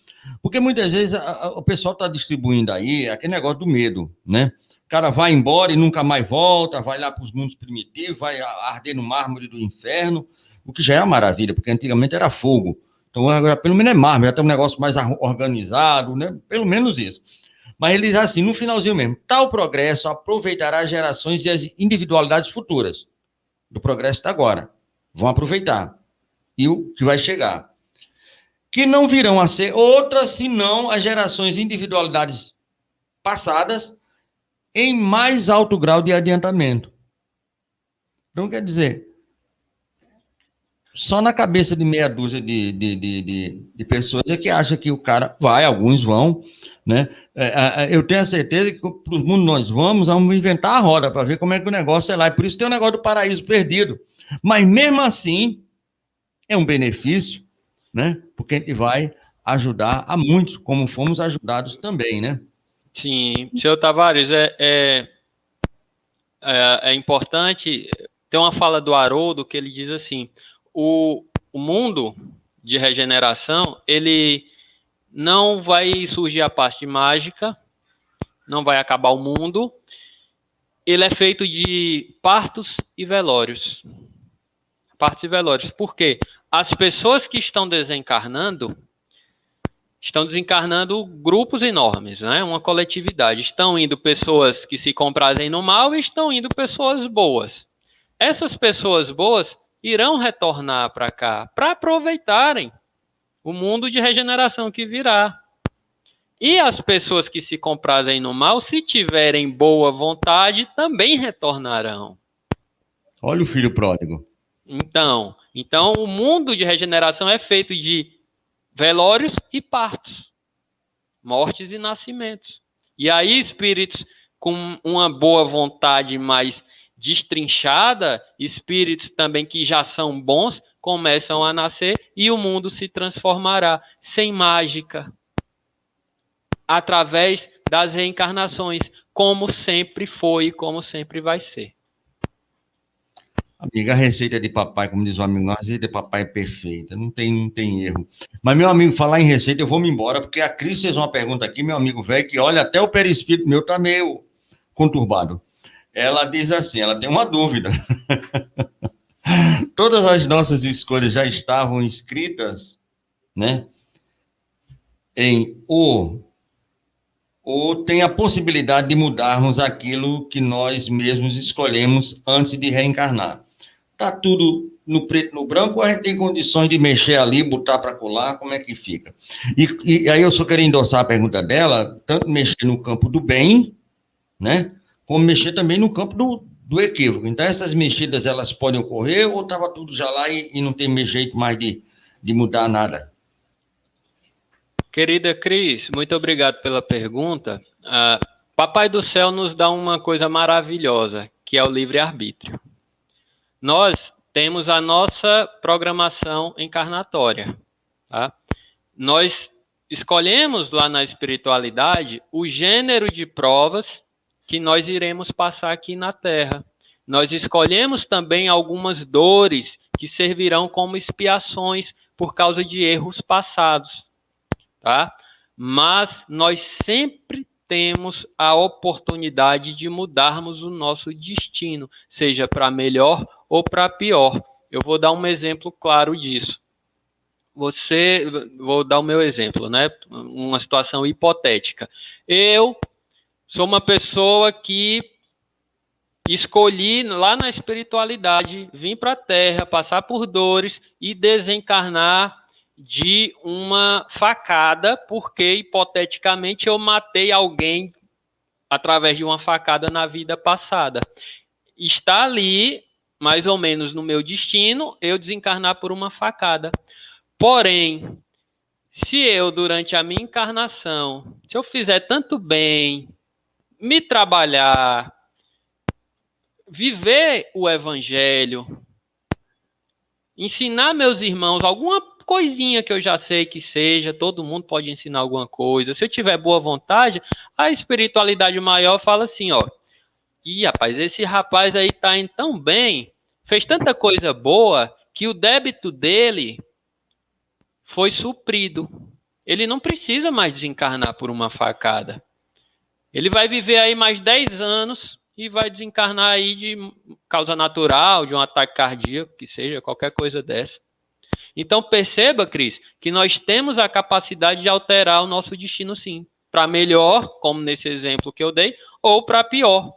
porque muitas vezes o pessoal está distribuindo aí aquele negócio do medo, né? O cara vai embora e nunca mais volta, vai lá para os mundos primitivos, vai arder no mármore do inferno, o que já é uma maravilha, porque antigamente era fogo. Então, agora, pelo menos é mármore, já tem um negócio mais organizado, né? Pelo menos isso. Mas ele diz assim, no finalzinho mesmo, tal progresso aproveitará as gerações e as individualidades futuras do progresso de agora. Vão aproveitar. E o que vai chegar. Que não virão a ser outras, senão as gerações e individualidades passadas em mais alto grau de adiantamento. Então, quer dizer, só na cabeça de meia dúzia de pessoas é que acha que o cara vai, alguns vão, né? Eu tenho a certeza que para os mundos nós vamos inventar a roda para ver como é que o negócio é lá. E por isso tem o negócio do paraíso perdido. Mas mesmo assim, é um benefício, né? Porque a gente vai ajudar a muitos, como fomos ajudados também, né? Sim, senhor Tavares, é importante. Tem uma fala do Haroldo que ele diz assim: o mundo de regeneração, ele não vai surgir a parte mágica, não vai acabar o mundo. Ele é feito de partos e velórios. Partos e velórios. Por quê? As pessoas que estão desencarnando grupos enormes, né? Uma coletividade. Estão indo pessoas que se comprazem no mal e estão indo pessoas boas. Essas pessoas boas irão retornar para cá para aproveitarem o mundo de regeneração que virá. E as pessoas que se comprazem no mal, se tiverem boa vontade, também retornarão. Olha o filho pródigo. Então o mundo de regeneração é feito de velórios e partos, mortes e nascimentos. E aí, espíritos com uma boa vontade mais destrinchada, espíritos também que já são bons, começam a nascer e o mundo se transformará sem mágica, através das reencarnações, como sempre foi e como sempre vai ser. Amiga, a receita de papai, como diz o amigo, a receita de papai é perfeita, não tem erro. Mas, meu amigo, falar em receita, eu vou me embora, porque a Cris fez uma pergunta aqui, meu amigo velho, que olha, até o perispírito meu tá meio conturbado. Ela diz assim, ela tem uma dúvida. Todas as nossas escolhas já estavam escritas, né, em ou tem a possibilidade de mudarmos aquilo que nós mesmos escolhemos antes de reencarnar. Tá tudo no preto e no branco, ou a gente tem condições de mexer ali, botar para colar, como é que fica? E aí eu só queria endossar a pergunta dela, tanto mexer no campo do bem, né, como mexer também no campo do equívoco. Então, essas mexidas, elas podem ocorrer, ou estava tudo já lá e não tem jeito mais de mudar nada? Querida Cris, muito obrigado pela pergunta. Papai do Céu nos dá uma coisa maravilhosa, que é o livre-arbítrio. Nós temos a nossa programação encarnatória. Tá? Nós escolhemos lá na espiritualidade o gênero de provas que nós iremos passar aqui na Terra. Nós escolhemos também algumas dores que servirão como expiações por causa de erros passados. Tá? Mas nós sempre temos a oportunidade de mudarmos o nosso destino, seja para melhor ou para pior. Eu vou dar um exemplo claro disso. Vou dar o meu exemplo, né? Uma situação hipotética. Eu sou uma pessoa que escolhi lá na espiritualidade vir para a Terra, passar por dores e desencarnar de uma facada, porque hipoteticamente eu matei alguém através de uma facada na vida passada. Está ali, mais ou menos no meu destino, eu desencarnar por uma facada. Porém, se eu, durante a minha encarnação, se eu fizer tanto bem, me trabalhar, viver o evangelho, ensinar meus irmãos alguma coisinha que eu já sei que seja, todo mundo pode ensinar alguma coisa. Se eu tiver boa vontade, a espiritualidade maior fala assim, ó, rapaz, esse rapaz aí tá indo tão bem, fez tanta coisa boa, que o débito dele foi suprido. Ele não precisa mais desencarnar por uma facada. Ele vai viver aí mais 10 anos e vai desencarnar aí de causa natural, de um ataque cardíaco, que seja, qualquer coisa dessa. Então perceba, Cris, que nós temos a capacidade de alterar o nosso destino sim. Para melhor, como nesse exemplo que eu dei, ou para pior.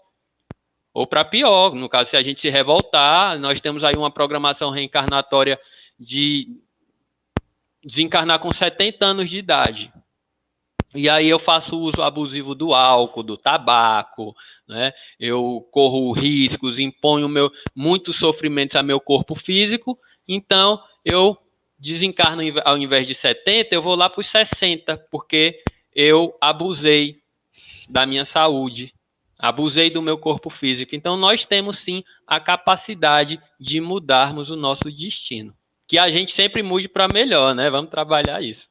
Ou para pior, no caso, se a gente se revoltar, nós temos aí uma programação reencarnatória de desencarnar com 70 anos de idade. E aí eu faço uso abusivo do álcool, do tabaco, né? Eu corro riscos, imponho muitos sofrimentos a meu corpo físico, então eu desencarno ao invés de 70, eu vou lá para os 60, porque eu abusei da minha saúde, abusei do meu corpo físico. Então nós temos sim a capacidade de mudarmos o nosso destino. Que a gente sempre mude para melhor, né? Vamos trabalhar isso.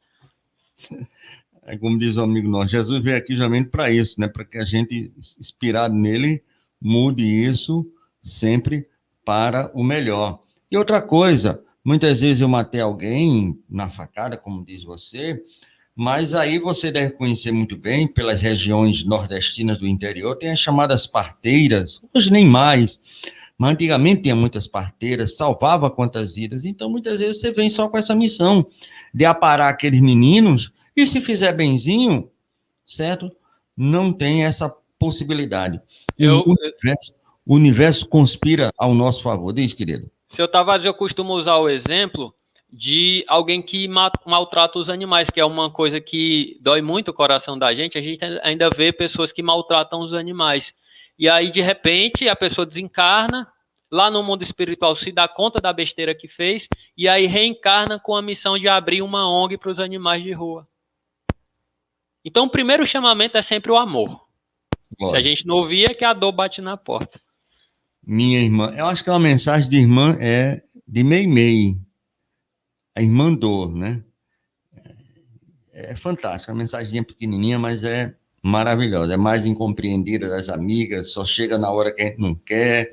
É como diz o amigo nosso, Jesus veio aqui justamente para isso, né? Para que a gente, inspirado nele, mude isso sempre para o melhor. E outra coisa, muitas vezes eu matei alguém na facada, como diz você, mas aí você deve conhecer muito bem, pelas regiões nordestinas do interior, tem as chamadas parteiras, hoje nem mais, mas antigamente tinha muitas parteiras, salvava quantas vidas, então muitas vezes você vem só com essa missão de aparar aqueles meninos, e se fizer benzinho, certo? Não tem essa possibilidade. O universo conspira ao nosso favor. Diz, querido. Seu Tavares, eu costumo usar o exemplo de alguém que maltrata os animais, que é uma coisa que dói muito o coração da gente. A gente ainda vê pessoas que maltratam os animais. E aí, de repente, a pessoa desencarna, lá no mundo espiritual se dá conta da besteira que fez, e aí reencarna com a missão de abrir uma ONG para os animais de rua. Então, o primeiro chamamento é sempre o amor. Se a Lógico. gente não ouvir, é que a dor bate na porta. Minha irmã, eu acho que é uma mensagem de irmã, de Meimei, a irmã dor, né? É fantástica, uma mensaginha pequenininha, mas é maravilhosa. É mais incompreendida das amigas, só chega na hora que a gente não quer.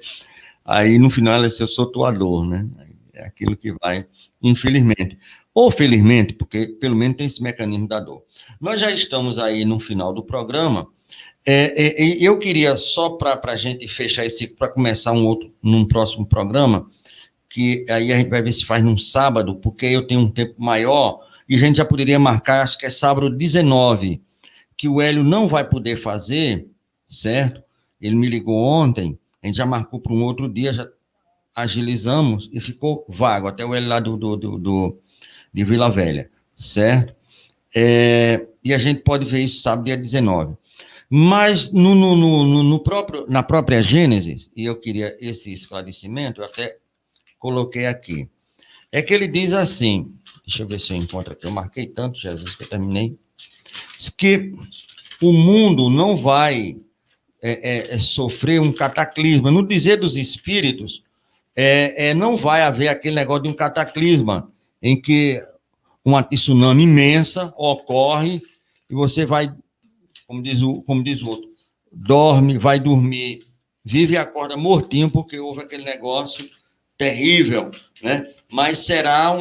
Aí, no final, ela diz, eu sou tua dor, né? É aquilo que vai, infelizmente. Ou felizmente, porque pelo menos tem esse mecanismo da dor. Nós já estamos aí no final do programa. Eu queria, só para a gente fechar esse, para começar num próximo programa, que aí a gente vai ver se faz num sábado, porque eu tenho um tempo maior, e a gente já poderia marcar, acho que é sábado 19, que o Hélio não vai poder fazer, certo? Ele me ligou ontem, a gente já marcou para um outro dia, já agilizamos e ficou vago, até o Hélio lá de Vila Velha, certo? E a gente pode ver isso sábado, dia 19. Mas na própria Gênesis, e eu queria esse esclarecimento, eu até coloquei aqui. É que ele diz assim, deixa eu ver se eu encontro aqui, eu marquei tanto, Jesus, que eu terminei, que o mundo não vai sofrer um cataclisma. No dizer dos espíritos, não vai haver aquele negócio de um cataclisma, em que uma tsunami imensa ocorre e você vai, como diz o outro, dorme, vai dormir, vive e acorda mortinho porque houve aquele negócio terrível, né? Mas será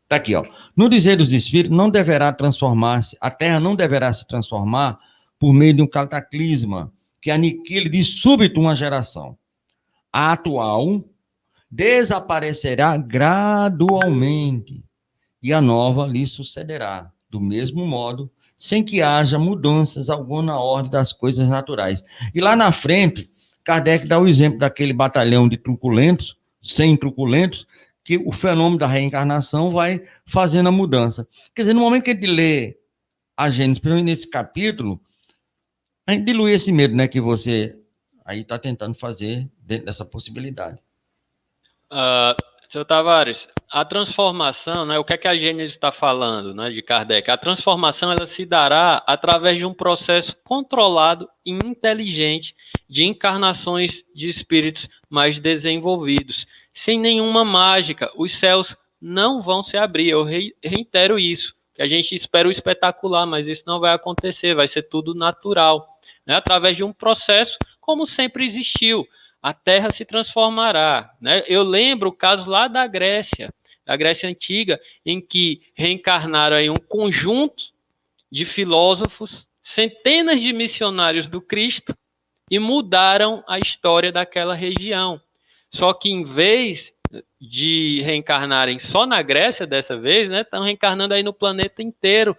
tá aqui, ó. No dizer dos espíritos, não deverá transformar-se, a Terra não deverá se transformar por meio de um cataclisma que aniquile de súbito uma geração. A atual desaparecerá gradualmente e a nova lhe sucederá, do mesmo modo, sem que haja mudanças alguma na ordem das coisas naturais. E lá na frente, Kardec dá o exemplo daquele batalhão de truculentos, 100 truculentos, que o fenômeno da reencarnação vai fazendo a mudança. Quer dizer, no momento que a gente lê a Gênesis, principalmente nesse capítulo, a gente dilui esse medo, né, que você aí está tentando fazer dentro dessa possibilidade. Seu Tavares, a transformação, né, o que é que a Gênesis está falando, né, de Kardec? A transformação ela se dará através de um processo controlado e inteligente de encarnações de espíritos mais desenvolvidos. Sem nenhuma mágica, os céus não vão se abrir. Eu reitero isso, que a gente espera o espetacular, mas isso não vai acontecer, vai ser tudo natural, né, através de um processo como sempre existiu. A Terra se transformará, né? Eu lembro o caso lá da Grécia Antiga, em que reencarnaram aí um conjunto de filósofos, centenas de missionários do Cristo, e mudaram a história daquela região. Só que em vez de reencarnarem só na Grécia dessa vez, né, estão reencarnando aí no planeta inteiro.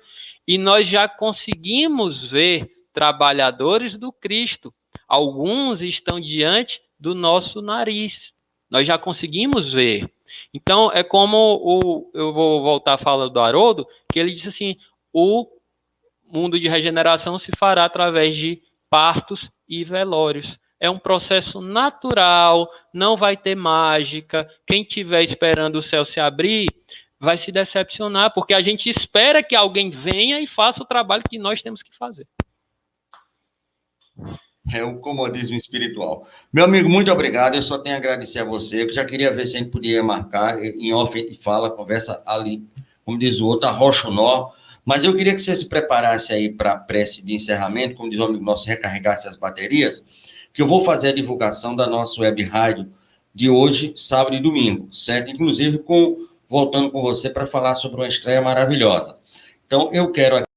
E nós já conseguimos ver trabalhadores do Cristo. Alguns estão diante do nosso nariz. Nós já conseguimos ver. Então, é como eu vou voltar à fala do Haroldo, que ele disse assim: o mundo de regeneração se fará através de partos e velórios. É um processo natural, não vai ter mágica. Quem estiver esperando o céu se abrir vai se decepcionar, porque a gente espera que alguém venha e faça o trabalho que nós temos que fazer. É o comodismo espiritual. Meu amigo, muito obrigado. Eu só tenho a agradecer a você. Eu já queria ver se a gente podia marcar em off e fala, conversa ali, como diz o outro, arrocha o nó. Mas eu queria que você se preparasse aí para a prece de encerramento, como diz o amigo nosso, recarregasse as baterias, que eu vou fazer a divulgação da nossa web rádio de hoje, sábado e domingo, certo? Inclusive voltando com você para falar sobre uma estreia maravilhosa. Então, eu quero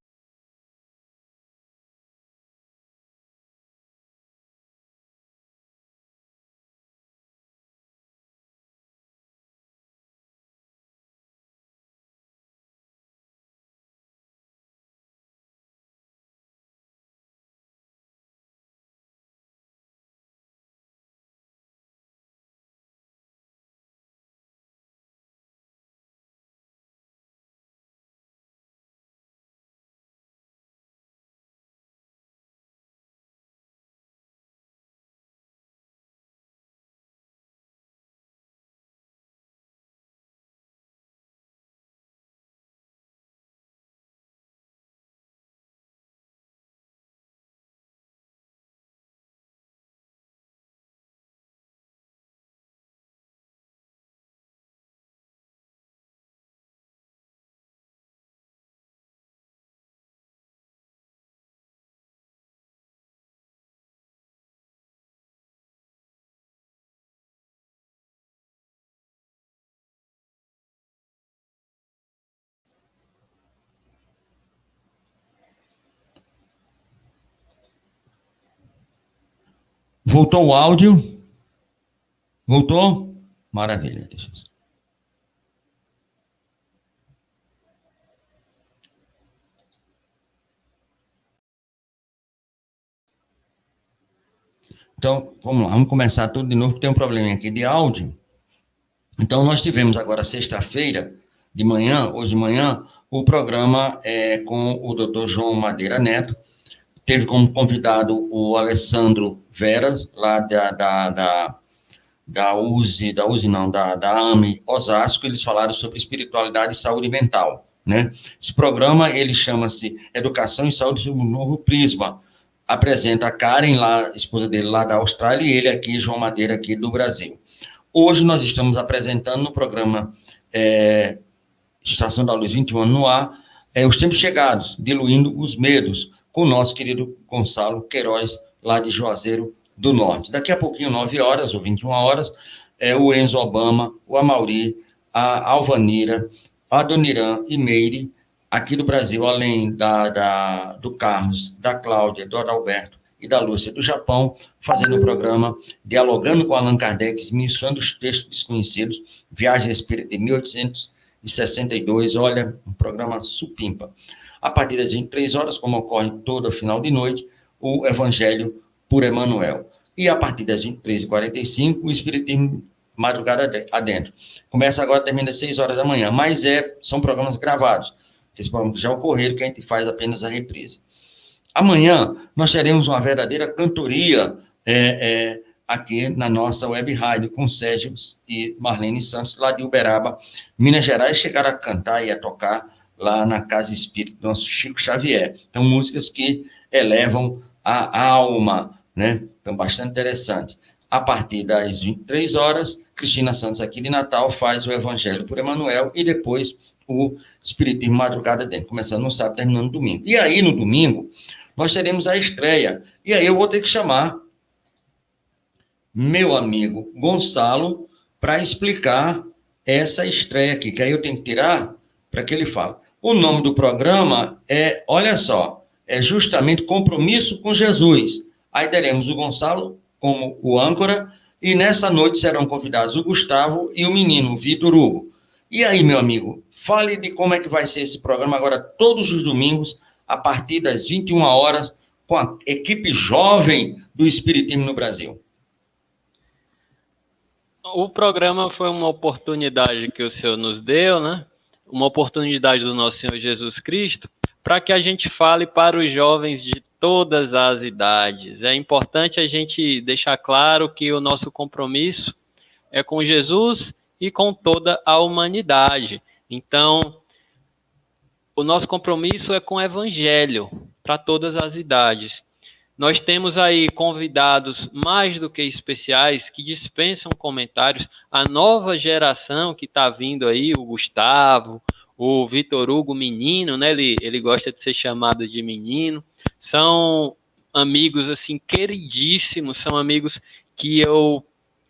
Voltou o áudio? Voltou? Maravilha. Deixa eu... Então, vamos lá, vamos começar tudo de novo, tem um probleminha aqui de áudio. Então, nós tivemos agora sexta-feira de manhã, hoje de manhã, o programa com o Dr. João Madeira Neto. Teve como convidado o Alessandro Veras, lá da AME Osasco. Eles falaram sobre espiritualidade e saúde mental, né? Esse programa, ele chama-se Educação e Saúde sob um Novo Prisma. Apresenta a Karen, lá, esposa dele lá da Austrália, e ele aqui, João Madeira, aqui do Brasil. Hoje nós estamos apresentando no programa Estação da Luz 21 anos no ar, os tempos chegados, diluindo os medos, com o nosso querido Gonçalo Queiroz, lá de Juazeiro do Norte. Daqui a pouquinho, 9 horas ou 21 horas, o Enzo Obama, o Amauri, a Alvanira, a Doniran e Meire, aqui do Brasil, além do Carlos, da Cláudia, do Adalberto e da Lúcia do Japão, fazendo o programa Dialogando com Allan Kardec, ministrando os textos desconhecidos, Viagem Espírita de 1862, olha, um programa supimpa. A partir das 23 horas, como ocorre todo final de noite, o Evangelho por Emmanuel. E a partir das 23h45, o Espiritismo Madrugada Adentro. Começa agora, termina às 6 horas da manhã, mas são programas gravados. Esses programas já ocorreram, que a gente faz apenas a reprise. Amanhã, nós teremos uma verdadeira cantoria aqui na nossa web rádio, com Sérgio e Marlene Santos, lá de Uberaba, Minas Gerais, chegaram a cantar e a tocar lá na Casa Espírita do nosso Chico Xavier. Então, músicas que elevam a alma, né? Então, bastante interessante. A partir das 23 horas, Cristina Santos, aqui de Natal, faz o Evangelho por Emmanuel e depois o Espiritismo Madrugada Dentro, começando no sábado, terminando no domingo. E aí, no domingo, nós teremos a estreia. E aí eu vou ter que chamar meu amigo Gonçalo para explicar essa estreia aqui, que aí eu tenho que tirar para que ele fale. O nome do programa olha só, é justamente Compromisso com Jesus. Aí teremos o Gonçalo como o âncora, e nessa noite serão convidados o Gustavo e o menino, o Vitor Hugo. E aí, meu amigo, fale de como é que vai ser esse programa agora todos os domingos, a partir das 21 horas, com a equipe jovem do Espiritismo no Brasil. O programa foi uma oportunidade que o Senhor nos deu, né? Uma oportunidade do nosso Senhor Jesus Cristo, para que a gente fale para os jovens de todas as idades. É importante a gente deixar claro que o nosso compromisso é com Jesus e com toda a humanidade. Então, o nosso compromisso é com o Evangelho, para todas as idades. Nós temos aí convidados mais do que especiais que dispensam comentários. A nova geração que está vindo aí, o Gustavo, o Vitor Hugo menino, né? Ele gosta de ser chamado de menino. São amigos assim queridíssimos, são amigos que eu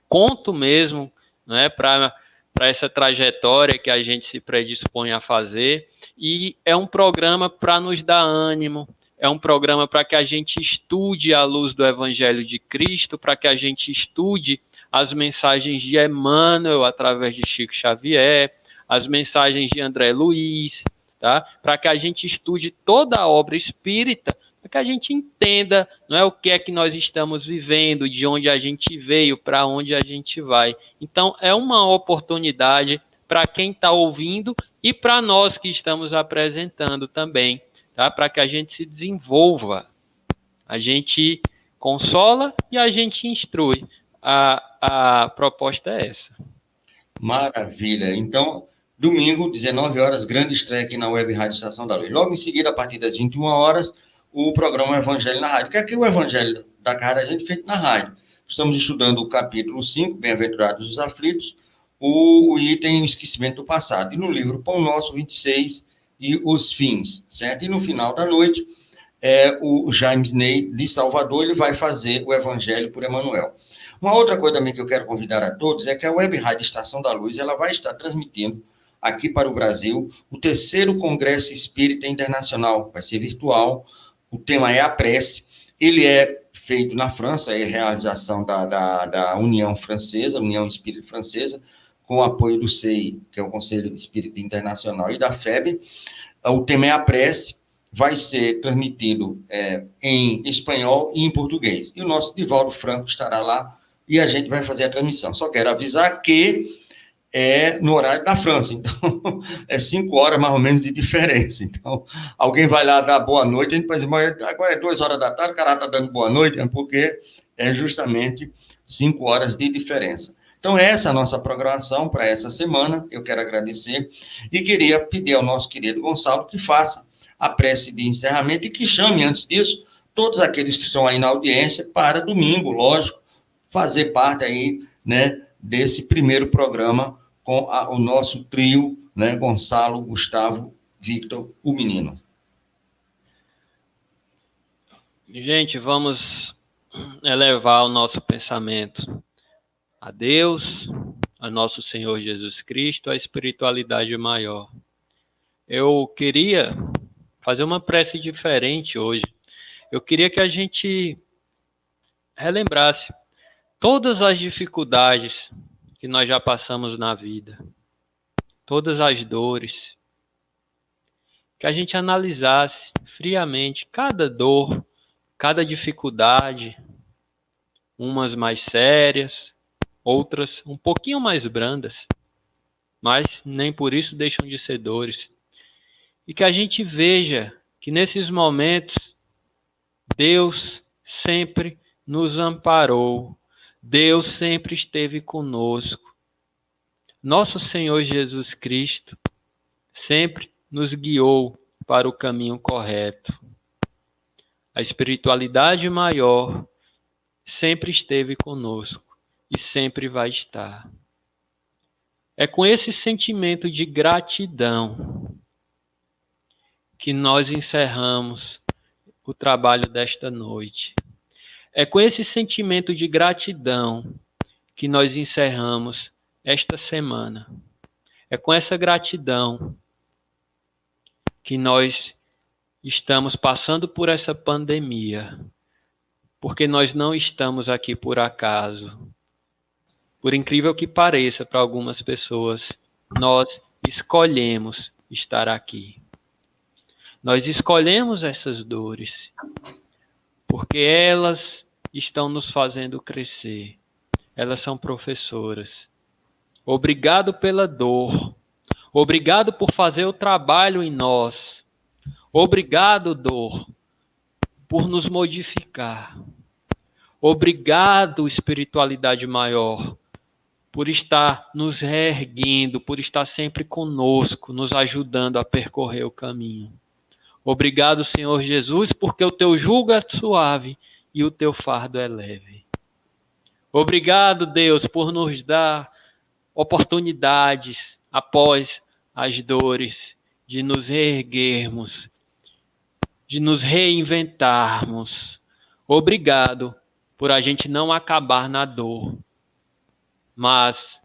conto mesmo, né? Para essa trajetória que a gente se predispõe a fazer. E é um programa para nos dar ânimo. É um programa para que a gente estude a luz do Evangelho de Cristo, para que a gente estude as mensagens de Emmanuel através de Chico Xavier, as mensagens de André Luiz, tá? Para que a gente estude toda a obra espírita, para que a gente entenda, não é, o que é que nós estamos vivendo, de onde a gente veio, para onde a gente vai. Então, é uma oportunidade para quem está ouvindo e para nós que estamos apresentando também, tá? Para que a gente se desenvolva. A gente consola e a gente instrui. A proposta é essa. Maravilha. Então, domingo, 19 horas, grande estreia aqui na Web Rádio Estação da Luz. Logo em seguida, a partir das 21 horas, o programa Evangelho na Rádio, que é o Evangelho da Casa da gente feito na rádio. Estamos estudando o capítulo 5, Bem-aventurados os aflitos, o item o Esquecimento do Passado. E no livro Pão Nosso, 26, e os fins, certo? E no final da noite, o James Ney, de Salvador, ele vai fazer o Evangelho por Emmanuel. Uma outra coisa também que eu quero convidar a todos é que a Web Rádio Estação da Luz, ela vai estar transmitindo aqui para o Brasil o 3º Congresso Espírita Internacional. Vai ser virtual, o tema é a prece, Ele é feito na França, é realização da União Francesa, União Espírita Francesa, com o apoio do CEI, que é o Conselho Espírita Internacional, e da FEB. O tema é a prece, vai ser transmitido em espanhol e em português. E o nosso Divaldo Franco estará lá e a gente vai fazer a transmissão. Só quero avisar que é no horário da França, então é 5 horas mais ou menos de diferença. Então, alguém vai lá dar boa noite, a gente pode dizer, mas agora é 2 horas da tarde, o cara está dando boa noite, porque é justamente 5 horas de diferença. Então, essa é a nossa programação para essa semana. Eu quero agradecer e queria pedir ao nosso querido Gonçalo que faça a prece de encerramento e que chame, antes disso, todos aqueles que estão aí na audiência para domingo, lógico, fazer parte aí, né, desse primeiro programa com o nosso trio, né, Gonçalo, Gustavo, Victor, o menino. Gente, vamos elevar o nosso pensamento a Deus, a nosso Senhor Jesus Cristo, a espiritualidade maior. Eu queria fazer uma prece diferente hoje. Eu queria que a gente relembrasse todas as dificuldades que nós já passamos na vida, todas as dores, que a gente analisasse friamente cada dor, cada dificuldade, umas mais sérias, outras um pouquinho mais brandas, mas nem por isso deixam de ser dores. E que a gente veja que nesses momentos Deus sempre nos amparou, Deus sempre esteve conosco. Nosso Senhor Jesus Cristo sempre nos guiou para o caminho correto. A espiritualidade maior sempre esteve conosco e sempre vai estar. É com esse sentimento de gratidão que nós encerramos o trabalho desta noite. É com esse sentimento de gratidão que nós encerramos esta semana. É com essa gratidão que nós estamos passando por essa pandemia, porque nós não estamos aqui por acaso. Por incrível que pareça para algumas pessoas, nós escolhemos estar aqui. Nós escolhemos essas dores, porque elas estão nos fazendo crescer. Elas são professoras. Obrigado pela dor. Obrigado por fazer o trabalho em nós. Obrigado, dor, por nos modificar. Obrigado, espiritualidade maior, por estar nos reerguendo, por estar sempre conosco, nos ajudando a percorrer o caminho. Obrigado, Senhor Jesus, porque o teu jugo é suave e o teu fardo é leve. Obrigado, Deus, por nos dar oportunidades após as dores de nos reerguermos, de nos reinventarmos. Obrigado por a gente não acabar na dor, mas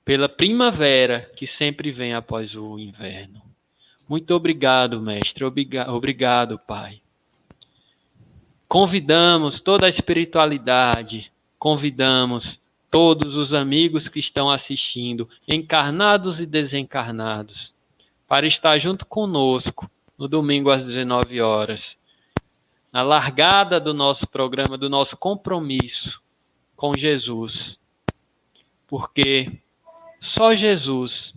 pela primavera que sempre vem após o inverno. Muito obrigado, Mestre. Obrigado, Pai. Convidamos toda a espiritualidade, convidamos todos os amigos que estão assistindo, encarnados e desencarnados, para estar junto conosco no domingo às 19 horas, na largada do nosso programa, do nosso compromisso com Jesus. Porque só Jesus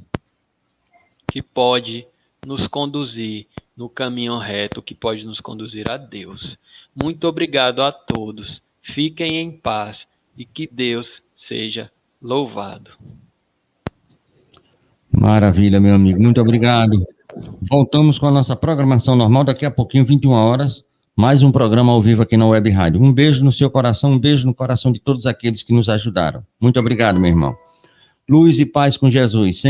que pode nos conduzir no caminho reto, que pode nos conduzir a Deus. Muito obrigado a todos. Fiquem em paz e que Deus seja louvado. Maravilha, meu amigo. Muito obrigado. Voltamos com a nossa programação normal. Daqui a pouquinho, 21 horas, mais um programa ao vivo aqui na Web Rádio. Um beijo no seu coração, um beijo no coração de todos aqueles que nos ajudaram. Muito obrigado, meu irmão. Luz e paz com Jesus.